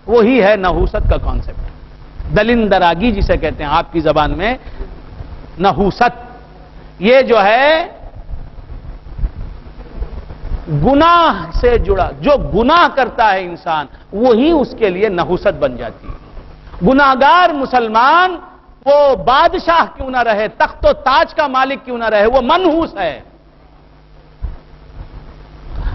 S1: وہی ہے نحوست کا کانسیپٹ، دلندراگی جسے کہتے ہیں آپ کی زبان میں نحوست۔ یہ جو ہے گناہ سے جڑا، جو گناہ کرتا ہے انسان وہی اس کے لیے نحوست بن جاتی ہے۔ گناہگار مسلمان وہ بادشاہ کیوں نہ رہے، تخت و تاج کا مالک کیوں نہ رہے، وہ منحوس ہے۔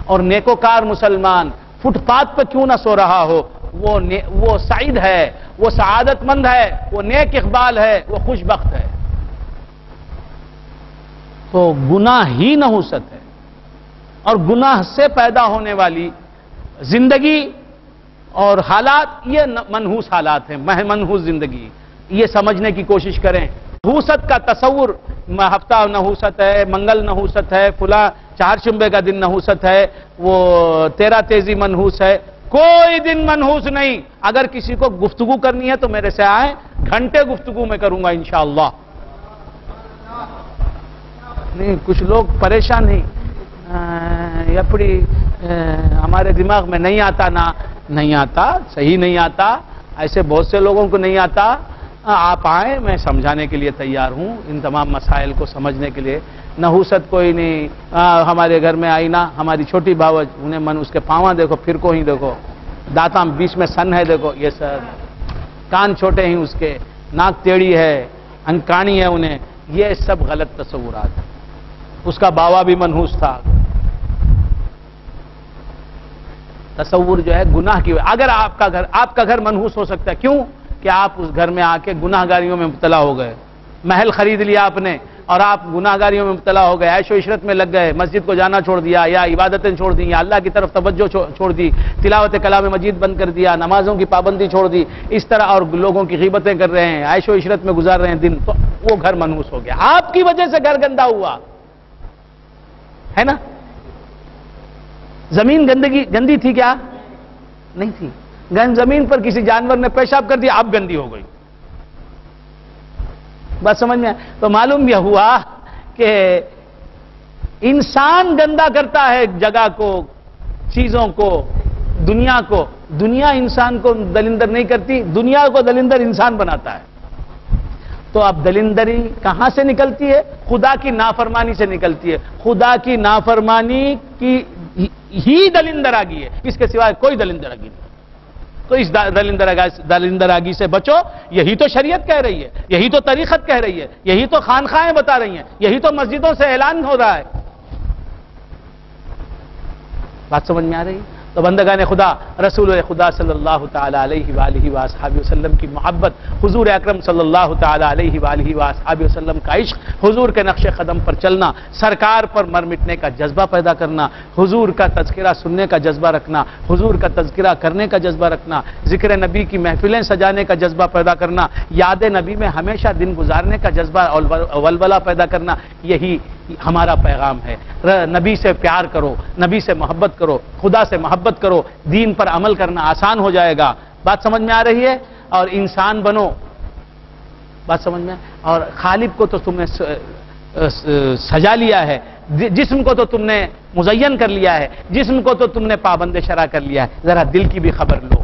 S1: اور نیکوکار مسلمان فٹ پاتھ پہ کیوں نہ سو رہا ہو، وہ سعید ہے، وہ سعادت مند ہے، وہ نیک اقبال ہے، وہ خوش بخت ہے۔ تو گناہ ہی نحوست ہے، اور گناہ سے پیدا ہونے والی زندگی اور حالات یہ منحوس حالات ہیں، منحوس زندگی۔ یہ سمجھنے کی کوشش کریں۔ نحوست کا تصور، ہفتہ نحوست ہے، منگل نحوست ہے، فلاں چہارشنبے کا دن نحوست ہے، وہ تیرا تیزی منحوس ہے، کوئی دن منحوس نہیں۔ اگر کسی کو گفتگو کرنی ہے تو میرے سے آئیں، گھنٹے گفتگو میں کروں گا انشاءاللہ۔ نہیں، کچھ لوگ پریشان نہیں، اپنی ہمارے دماغ میں نہیں آتا، نہیں آتا، صحیح نہیں آتا، ایسے بہت سے لوگوں کو نہیں آتا۔ آپ آئیں، میں سمجھانے کے لیے تیار ہوں، ان تمام مسائل کو سمجھنے کے لیے۔ نحوست کوئی نہیں، ہمارے گھر میں آئی نا ہماری چھوٹی باوج، انہیں اس کے پاواں دیکھو، پھر کو ہی دیکھو، دانتاں بیچ میں سن ہے دیکھو، یہ سب کان چھوٹے ہیں اس کے، ناک ٹیڑھی ہے، انکانی ہے انہیں، یہ سب غلط تصورات ہیں۔ اس کا باوا بھی منحوس تھا۔ تصور جو ہے گناہ کی، اگر آپ کا گھر منحوس ہو سکتا ہے، کیوں کہ آپ اس گھر میں آ کے گناہ گاریوں میں مبتلا ہو گئے، محل خرید لیا آپ نے اور آپ گناہ گاریوں میں مبتلا ہو گئے، عیش و عشرت میں لگ گئے، مسجد کو جانا چھوڑ دیا، یا عبادتیں چھوڑ دی، یا اللہ کی طرف توجہ چھوڑ دی، تلاوت کلام مجید بند کر دیا، نمازوں کی پابندی چھوڑ دی، اس طرح، اور لوگوں کی غیبتیں کر رہے ہیں، عیش و عشرت میں گزار رہے ہیں دن، تو وہ گھر منحوس ہو گیا، آپ کی وجہ سے گھر گندا ہوا ہے نا۔ زمین گندی تھی کیا؟ نہیں تھی، زمین پر کسی جانور نے پیشاب کر دیا، اب گندی ہو گئی۔ بات سمجھ میں؟ تو معلوم یہ ہوا کہ انسان گندا کرتا ہے جگہ کو، چیزوں کو، دنیا کو، دنیا انسان کو دلندر نہیں کرتی، دنیا کو دلندر انسان بناتا ہے۔ تو اب دلندری کہاں سے نکلتی ہے؟ خدا کی نافرمانی سے نکلتی ہے۔ خدا کی نافرمانی کی ہی دلندراگی ہے، اس کے سوائے کوئی دلندراگی نہیں۔ تو اس دلندراگی سے بچو، یہی تو شریعت کہہ رہی ہے، یہی تو طریقت کہہ رہی ہے، یہی تو خانخواہیں بتا رہی ہیں، یہی تو مسجدوں سے اعلان ہو رہا ہے۔ بات سمجھ میں آ رہی ہے؟ تو بندگان خدا، رسول خدا صلی اللہ تعالی علیہ وآلہ وآصحابہ وسلم کی محبت، حضور اکرم صلی اللہ تعالی علیہ وآلہ وآصحابہ وسلم کا عشق، حضور کے نقش قدم پر چلنا، سرکار پر مر مٹنے کا جذبہ پیدا کرنا، حضور کا تذکرہ سننے کا جذبہ رکھنا، حضور کا تذکرہ کرنے کا جذبہ رکھنا، ذکر نبی کی محفلیں سجانے کا جذبہ پیدا کرنا، یاد نبی میں ہمیشہ دن گزارنے کا جذبہ اور ولولہ پیدا کرنا، یہی ہمارا پیغام ہے۔ نبی سے پیار کرو، نبی سے محبت کرو، خدا سے محبت کرو، دین پر عمل کرنا آسان ہو جائے گا۔ بات سمجھ میں آ رہی ہے؟ اور انسان بنو، بات سمجھ میں؟ اور خالق کو تو تم نے سجا لیا ہے، جسم کو تو تم نے مزین کر لیا ہے، جسم کو تو تم نے پابند شرع کر لیا ہے، ذرا دل کی بھی خبر لو،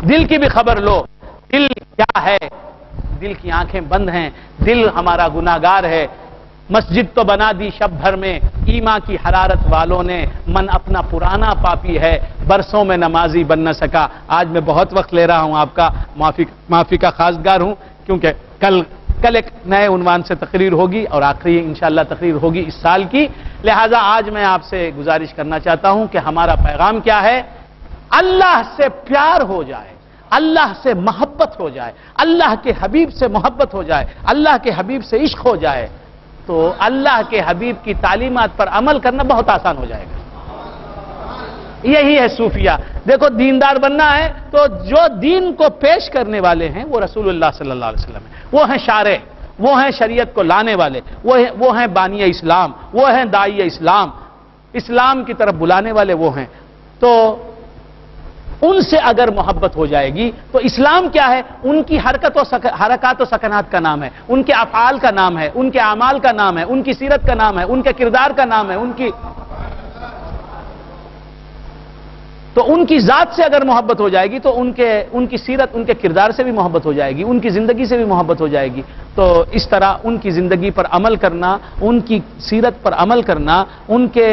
S1: دل کی بھی خبر لو۔ دل کیا ہے؟ دل کی آنکھیں بند ہیں، دل ہمارا گناہگار ہے۔ مسجد تو بنا دی شب بھر میں ایمان کی حرارت والوں نے، من اپنا پرانا پاپی ہے، برسوں میں نمازی بن نہ سکا۔ آج میں بہت وقت لے رہا ہوں، آپ کا معافی کا خواستگار ہوں، کیونکہ کل ایک نئے عنوان سے تقریر ہوگی اور آخری انشاءاللہ تقریر ہوگی اس سال کی، لہذا آج میں آپ سے گزارش کرنا چاہتا ہوں کہ ہمارا پیغام کیا ہے؟ اللہ سے پیار ہو جائے، اللہ سے محبت ہو جائے، اللہ کے حبیب سے محبت ہو جائے، اللہ کے حبیب سے عشق ہو جائے، تو اللہ کے حبیب کی تعلیمات پر عمل کرنا بہت آسان ہو جائے گا۔ یہی ہے صوفیہ۔ دیکھو، دیندار بننا ہے تو جو دین کو پیش کرنے والے ہیں وہ رسول اللہ صلی اللہ علیہ وسلم ہیں، وہ ہیں شارع، وہ ہیں شریعت کو لانے والے، وہ ہیں بانی اسلام، وہ ہیں داعی اسلام، اسلام کی طرف بلانے والے وہ ہیں۔ تو ان سے اگر محبت ہو جائے گی تو اسلام کیا ہے؟ ان کی حرکات و سکنات کا نام ہے، ان کے افعال کا نام ہے، ان کے اعمال کا نام ہے، ان کی سیرت کا نام ہے، ان کے کردار کا نام ہے، تو ان کی ذات سے اگر محبت ہو جائے گی تو ان کی سیرت، ان کے کردار سے بھی محبت ہو جائے گی، ان کی زندگی سے بھی محبت ہو جائے گی. تو اس طرح ان کی زندگی پر عمل کرنا، ان کی سیرت پر عمل کرنا، ان کے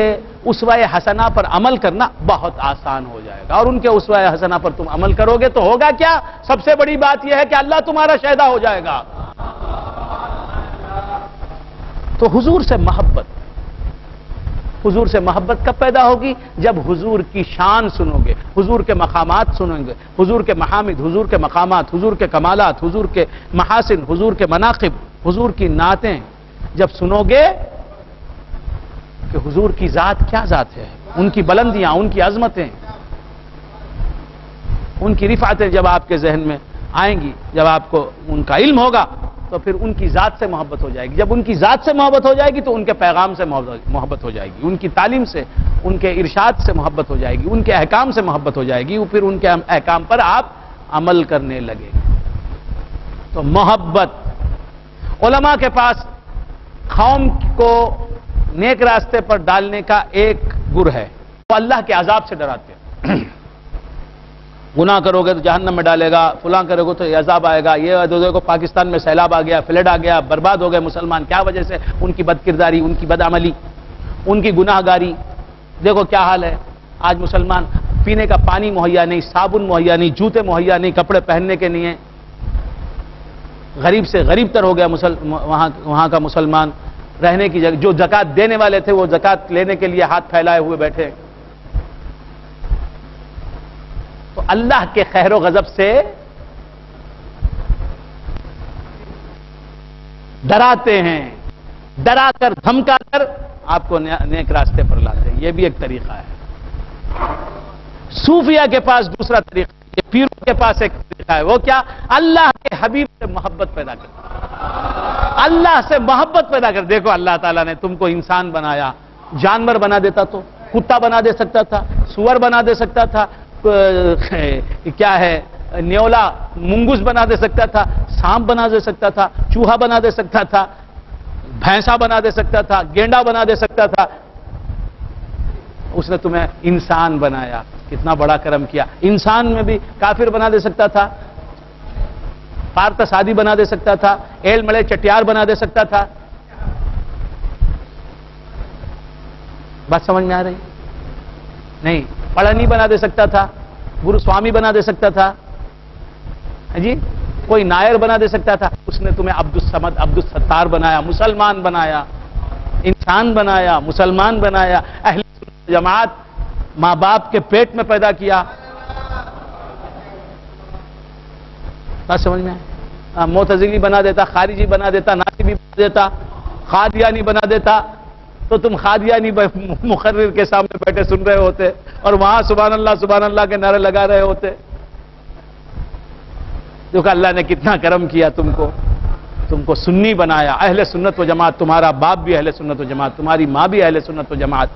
S1: اسوہ حسنہ پر عمل کرنا بہت آسان ہو جائے گا. اور ان کے اسوہ حسنہ پر تم عمل کرو گے تو ہوگا کیا؟ سب سے بڑی بات یہ ہے کہ اللہ تمہارا شہدا ہو جائے گا. تو حضور سے محبت کب پیدا ہوگی؟ جب حضور کی شان سنو گے، حضور کے مقامات سنو گے، حضور کے محامد، حضور کے مقامات، حضور کے کمالات، حضور کے محاسن، حضور کے مناقب، حضور کی نعتیں جب سنو گے کہ حضور کی ذات کیا ذات ہے، ان کی بلندیاں، ان کی عظمتیں، ان کی رفعتیں جب آپ کے ذہن میں آئیں گی، جب آپ کو ان کا علم ہوگا تو پھر ان کی ذات سے محبت ہو جائے گی. جب ان کی ذات سے محبت ہو جائے گی تو ان کے پیغام سے محبت ہو جائے گی، ان کی تعلیم سے، ان کے ارشاد سے محبت ہو جائے گی، ان کے احکام سے محبت ہو جائے گی، پھر ان کے احکام پر آپ عمل کرنے لگے گے. تو محبت علماء کے پاس قوم کو نیک راستے پر ڈالنے کا ایک گر ہے، وہ اللہ کے عذاب سے ڈراتے ہیں. گناہ کرو گے تو جہنم میں ڈالے گا، فلاں کرو گے تو عذاب آئے گا. یہ دیکھو پاکستان میں سیلاب آ گیا، فلڈ آ گیا، برباد ہو گئے مسلمان. کیا وجہ سے؟ ان کی بد کرداری، ان کی بد عملی، ان کی گناہ گاری. دیکھو کیا حال ہے آج مسلمان، پینے کا پانی مہیا نہیں، صابن مہیا نہیں، جوتے مہیا نہیں، کپڑے پہننے کے نہیں ہیں. غریب سے غریب تر ہو گیا وہاں کا مسلمان. رہنے کی جگہ، جو زکوٰۃ دینے والے تھے وہ زکوٰۃ لینے کے لیے ہاتھ پھیلائے ہوئے بیٹھے. تو اللہ کے قہر و غضب سے ڈراتے ہیں، ڈرا کر دھمکا کر آپ کو نیک راستے پر لاتے ہیں. یہ بھی ایک طریقہ ہے. صوفیہ کے پاس دوسرا طریقہ ہے، یہ پیروں کے پاس ایک طریقہ ہے. وہ کیا؟ اللہ کے حبیب سے محبت پیدا کرنا. اللہ سے محبت پیدا کر. دیکھو اللہ تعالیٰ نے تم کو انسان بنایا، جانور بنا دیتا تو کتا بنا دے سکتا تھا، سور بنا دے سکتا تھا، کیا ہے نیولا منگوس بنا دے سکتا تھا، سانپ بنا دے سکتا تھا، چوہا بنا دے سکتا تھا، بھینسا بنا دے سکتا تھا، گینڈا بنا دے سکتا تھا. اس نے تمہیں انسان بنایا، کتنا بڑا کرم کیا. انسان میں بھی کافر بنا دے سکتا تھا، پارتسادی بنا دے سکتا تھا، ایل مڑے چٹیار بنا دے سکتا تھا. بات سمجھ میں آ رہی؟ نہیں. پڑھنی بنا دے سکتا تھا، گرو سوامی بنا دے سکتا تھا، جی کوئی نائر بنا دے سکتا تھا. اس نے تمہیں عبد الصمد، عبد الستار بنایا، مسلمان بنایا، انسان بنایا، مسلمان بنایا. اہل جماعت ماں باپ کے پیٹ میں پیدا کیا. بات سمجھ میں آئے؟ معتزلی بنا دیتا، خارجی بنا دیتا، ناصبی بنا دیتا، قادیانی بنا دیتا تو تم قادیانی مقرر کے سامنے بیٹھے سن رہے ہوتے اور وہاں سبحان اللہ کے نعرے لگا رہے ہوتے. دیکھو اللہ نے کتنا کرم کیا تم کو سنی بنایا. اہل سنت و جماعت، تمہارا باپ بھی اہل سنت و جماعت، تمہاری ماں بھی اہل سنت و جماعت.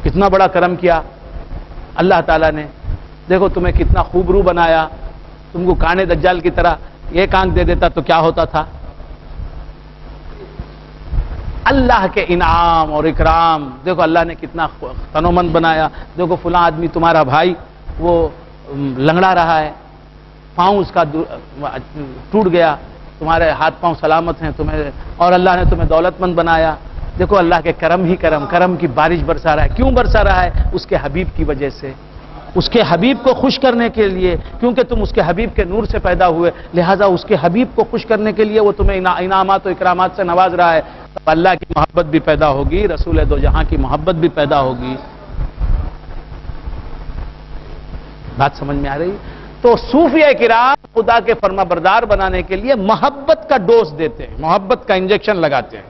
S1: کتنا بڑا کرم کیا اللہ تعالیٰ نے. دیکھو تمہیں کتنا خوبرو بنایا. تم کو کانے دجال کی طرح ایک آنکھ دے دیتا تو کیا ہوتا تھا. اللہ کے انعام اور اکرام. دیکھو اللہ نے کتنا تنومند بنایا. دیکھو فلاں آدمی تمہارا بھائی وہ لنگڑا رہا ہے، پاؤں اس کا ٹوٹ گیا، تمہارے ہاتھ پاؤں سلامت ہیں تمہیں، اور اللہ نے تمہیں دولت مند بنایا. دیکھو اللہ کے کرم ہی کرم کی بارش برسا رہا ہے. کیوں برسا رہا ہے؟ اس کے حبیب کی وجہ سے، اس کے حبیب کو خوش کرنے کے لیے. کیونکہ تم اس کے حبیب کے نور سے پیدا ہوئے، لہذا اس کے حبیب کو خوش کرنے کے لیے وہ تمہیں انعامات و اکرامات سے نواز رہا ہے. تو اللہ کی محبت بھی پیدا ہوگی، رسول دو جہاں کی محبت بھی پیدا ہوگی. بات سمجھ میں آ رہی؟ تو صوفیہ کرام خدا کے فرما بردار بنانے کے لیے محبت کا ڈوز دیتے ہیں، محبت کا انجیکشن لگاتے ہیں.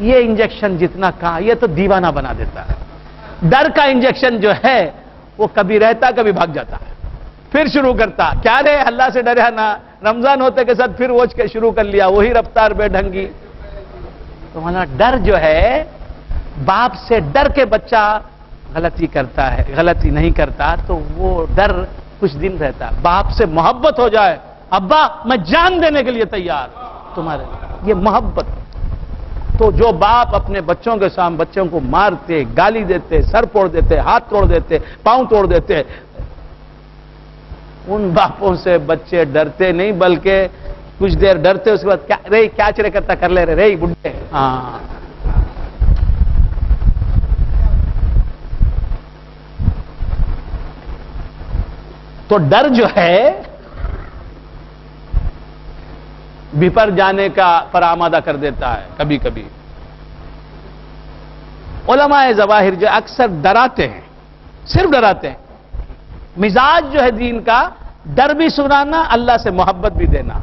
S1: یہ انجیکشن جتنا کہا، یہ تو دیوانہ بنا دیتا ہے. ڈر کا انجیکشن جو ہے وہ کبھی رہتا کبھی بھاگ جاتا ہے، پھر شروع کرتا. کیا رے اللہ سے ڈریا نا، رمضان ہوتے کے ساتھ پھر ووچ کے شروع کر لیا، وہی رفتار بے ڈھنگی. تو مانا ڈر جو ہے، باپ سے ڈر کے بچہ غلطی کرتا ہے، غلطی نہیں کرتا تو وہ ڈر کچھ دن رہتا. باپ سے محبت ہو جائے، ابا میں جان دینے کے لیے تیار تمہارے، یہ محبت. تو جو باپ اپنے بچوں کے سامنے بچوں کو مارتے، گالی دیتے، سر پھوڑ دیتے، ہاتھ توڑ دیتے، پاؤں توڑ دیتے، ان باپوں سے بچے ڈرتے نہیں، بلکہ کچھ دیر ڈرتے، اس کے بعد کیا چرے کرتا کر لے رہے بڈھے. ہاں تو ڈر جو ہے بپر جانے کا پر آمادہ کر دیتا ہے کبھی کبھی. علماء ظواہر جو اکثر ڈراتے ہیں، صرف ڈراتے ہیں. مزاج جو ہے دین کا ڈر بھی سنانا، اللہ سے محبت بھی دینا.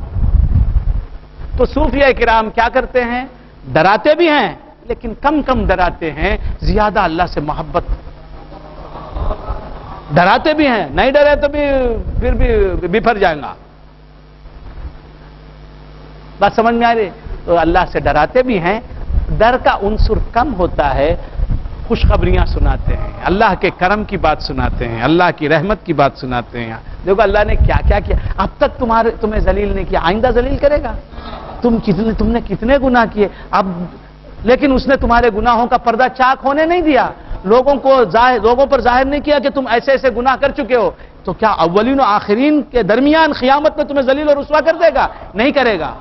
S1: تو صوفیہ کرام کیا کرتے ہیں؟ ڈراتے بھی ہیں لیکن کم کم ڈراتے ہیں، زیادہ اللہ سے محبت. ڈراتے بھی ہیں، نہیں ڈرے تو بھی پھر بھی بپھر جائیں گا. بات سمجھ میں آ رہی؟ تو اللہ سے ڈراتے بھی ہیں، ڈر کا عنصر کم ہوتا ہے. خوشخبریاں سناتے ہیں، اللہ کے کرم کی بات سناتے ہیں، اللہ کی رحمت کی بات سناتے ہیں. دیکھو اللہ نے کیا کیا کیا، اب تک تمہیں ذلیل نہیں کیا، آئندہ ذلیل کرے گا. تم نے کتنے گناہ کیے اب، لیکن اس نے تمہارے گناہوں کا پردہ چاک ہونے نہیں دیا، لوگوں پر ظاہر نہیں کیا کہ تم ایسے ایسے گناہ کر چکے ہو. تو کیا اولین و آخرین کے درمیان قیامت میں تمہیں ذلیل اور رسوا کر دے گا؟ نہیں کرے گا.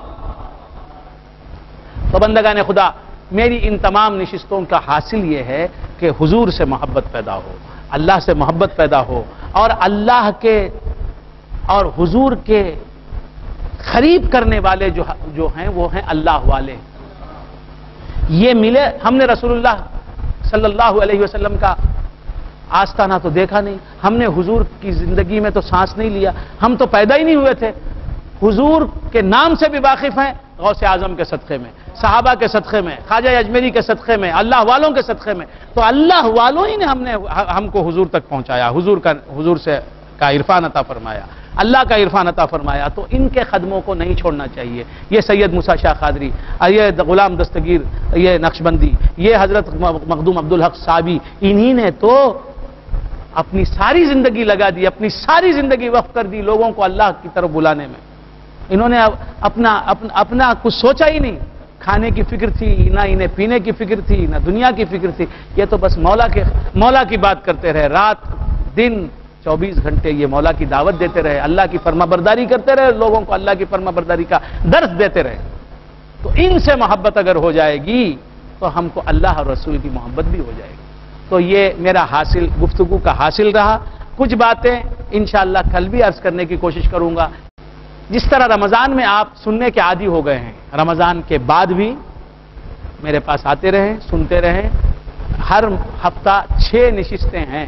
S1: تو بندگان خدا، میری ان تمام نشستوں کا حاصل یہ ہے کہ حضور سے محبت پیدا ہو، اللہ سے محبت پیدا ہو، اور اللہ کے اور حضور کے قریب کرنے والے جو ہیں وہ ہیں اللہ والے. یہ ملے. ہم نے رسول اللہ صلی اللہ علیہ وسلم کا آستانہ تو دیکھا نہیں، ہم نے حضور کی زندگی میں تو سانس نہیں لیا، ہم تو پیدا ہی نہیں ہوئے تھے. حضور کے نام سے بھی واقف ہیں غوث اعظم کے صدقے میں، صحابہ کے صدقے میں، خواجہ اجمیری کے صدقے میں، اللہ والوں کے صدقے میں. تو اللہ والوں ہی نے ہم کو حضور تک پہنچایا، حضور سے کا عرفان عطا فرمایا، اللہ کا عرفان عطا فرمایا. تو ان کے قدموں کو نہیں چھوڑنا چاہیے. یہ سید موسیٰ شاہ قادری، یہ غلام دستگیر، یہ نقشبندی، یہ حضرت مخدوم عبدالحق صابی، انہی نے تو اپنی ساری زندگی لگا دی، اپنی ساری زندگی وقف کر دی لوگوں کو اللہ کی طرف بلانے میں. انہوں نے اپنا کچھ سوچا ہی نہیں. کھانے کی فکر تھی نہ، انہیں پینے کی فکر تھی نہ، دنیا کی فکر تھی. یہ تو بس مولا کی بات کرتے رہے، رات دن 24 گھنٹے یہ مولا کی دعوت دیتے رہے، اللہ کی فرما برداری کرتے رہے، لوگوں کو اللہ کی فرما برداری کا درس دیتے رہے. تو ان سے محبت اگر ہو جائے گی تو ہم کو اللہ اور رسول کی محبت بھی ہو جائے گی. تو یہ میرا گفتگو کا حاصل رہا. کچھ باتیں انشاءاللہ کل بھی عرض کرنے کی کوشش کروں گا. جس طرح رمضان میں آپ سننے کے عادی ہو گئے ہیں، رمضان کے بعد بھی میرے پاس آتے رہیں، سنتے رہیں. ہر ہفتہ 6 نشستیں ہیں،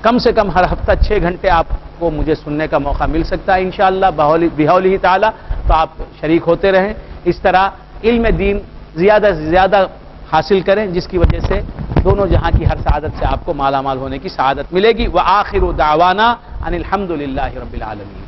S1: کم سے کم ہر ہفتہ 6 گھنٹے آپ کو مجھے سننے کا موقع مل سکتا ہے انشاءاللہ بحولہ تعالی. تو آپ شریک ہوتے رہیں. اس طرح علم دین زیادہ سے زیادہ حاصل کریں، جس کی وجہ سے دونوں جہاں کی ہر سعادت سے آپ کو مالا مال ہونے کی سعادت ملے گی. وآخر دعوانا ان الحمد للہ رب العالمین.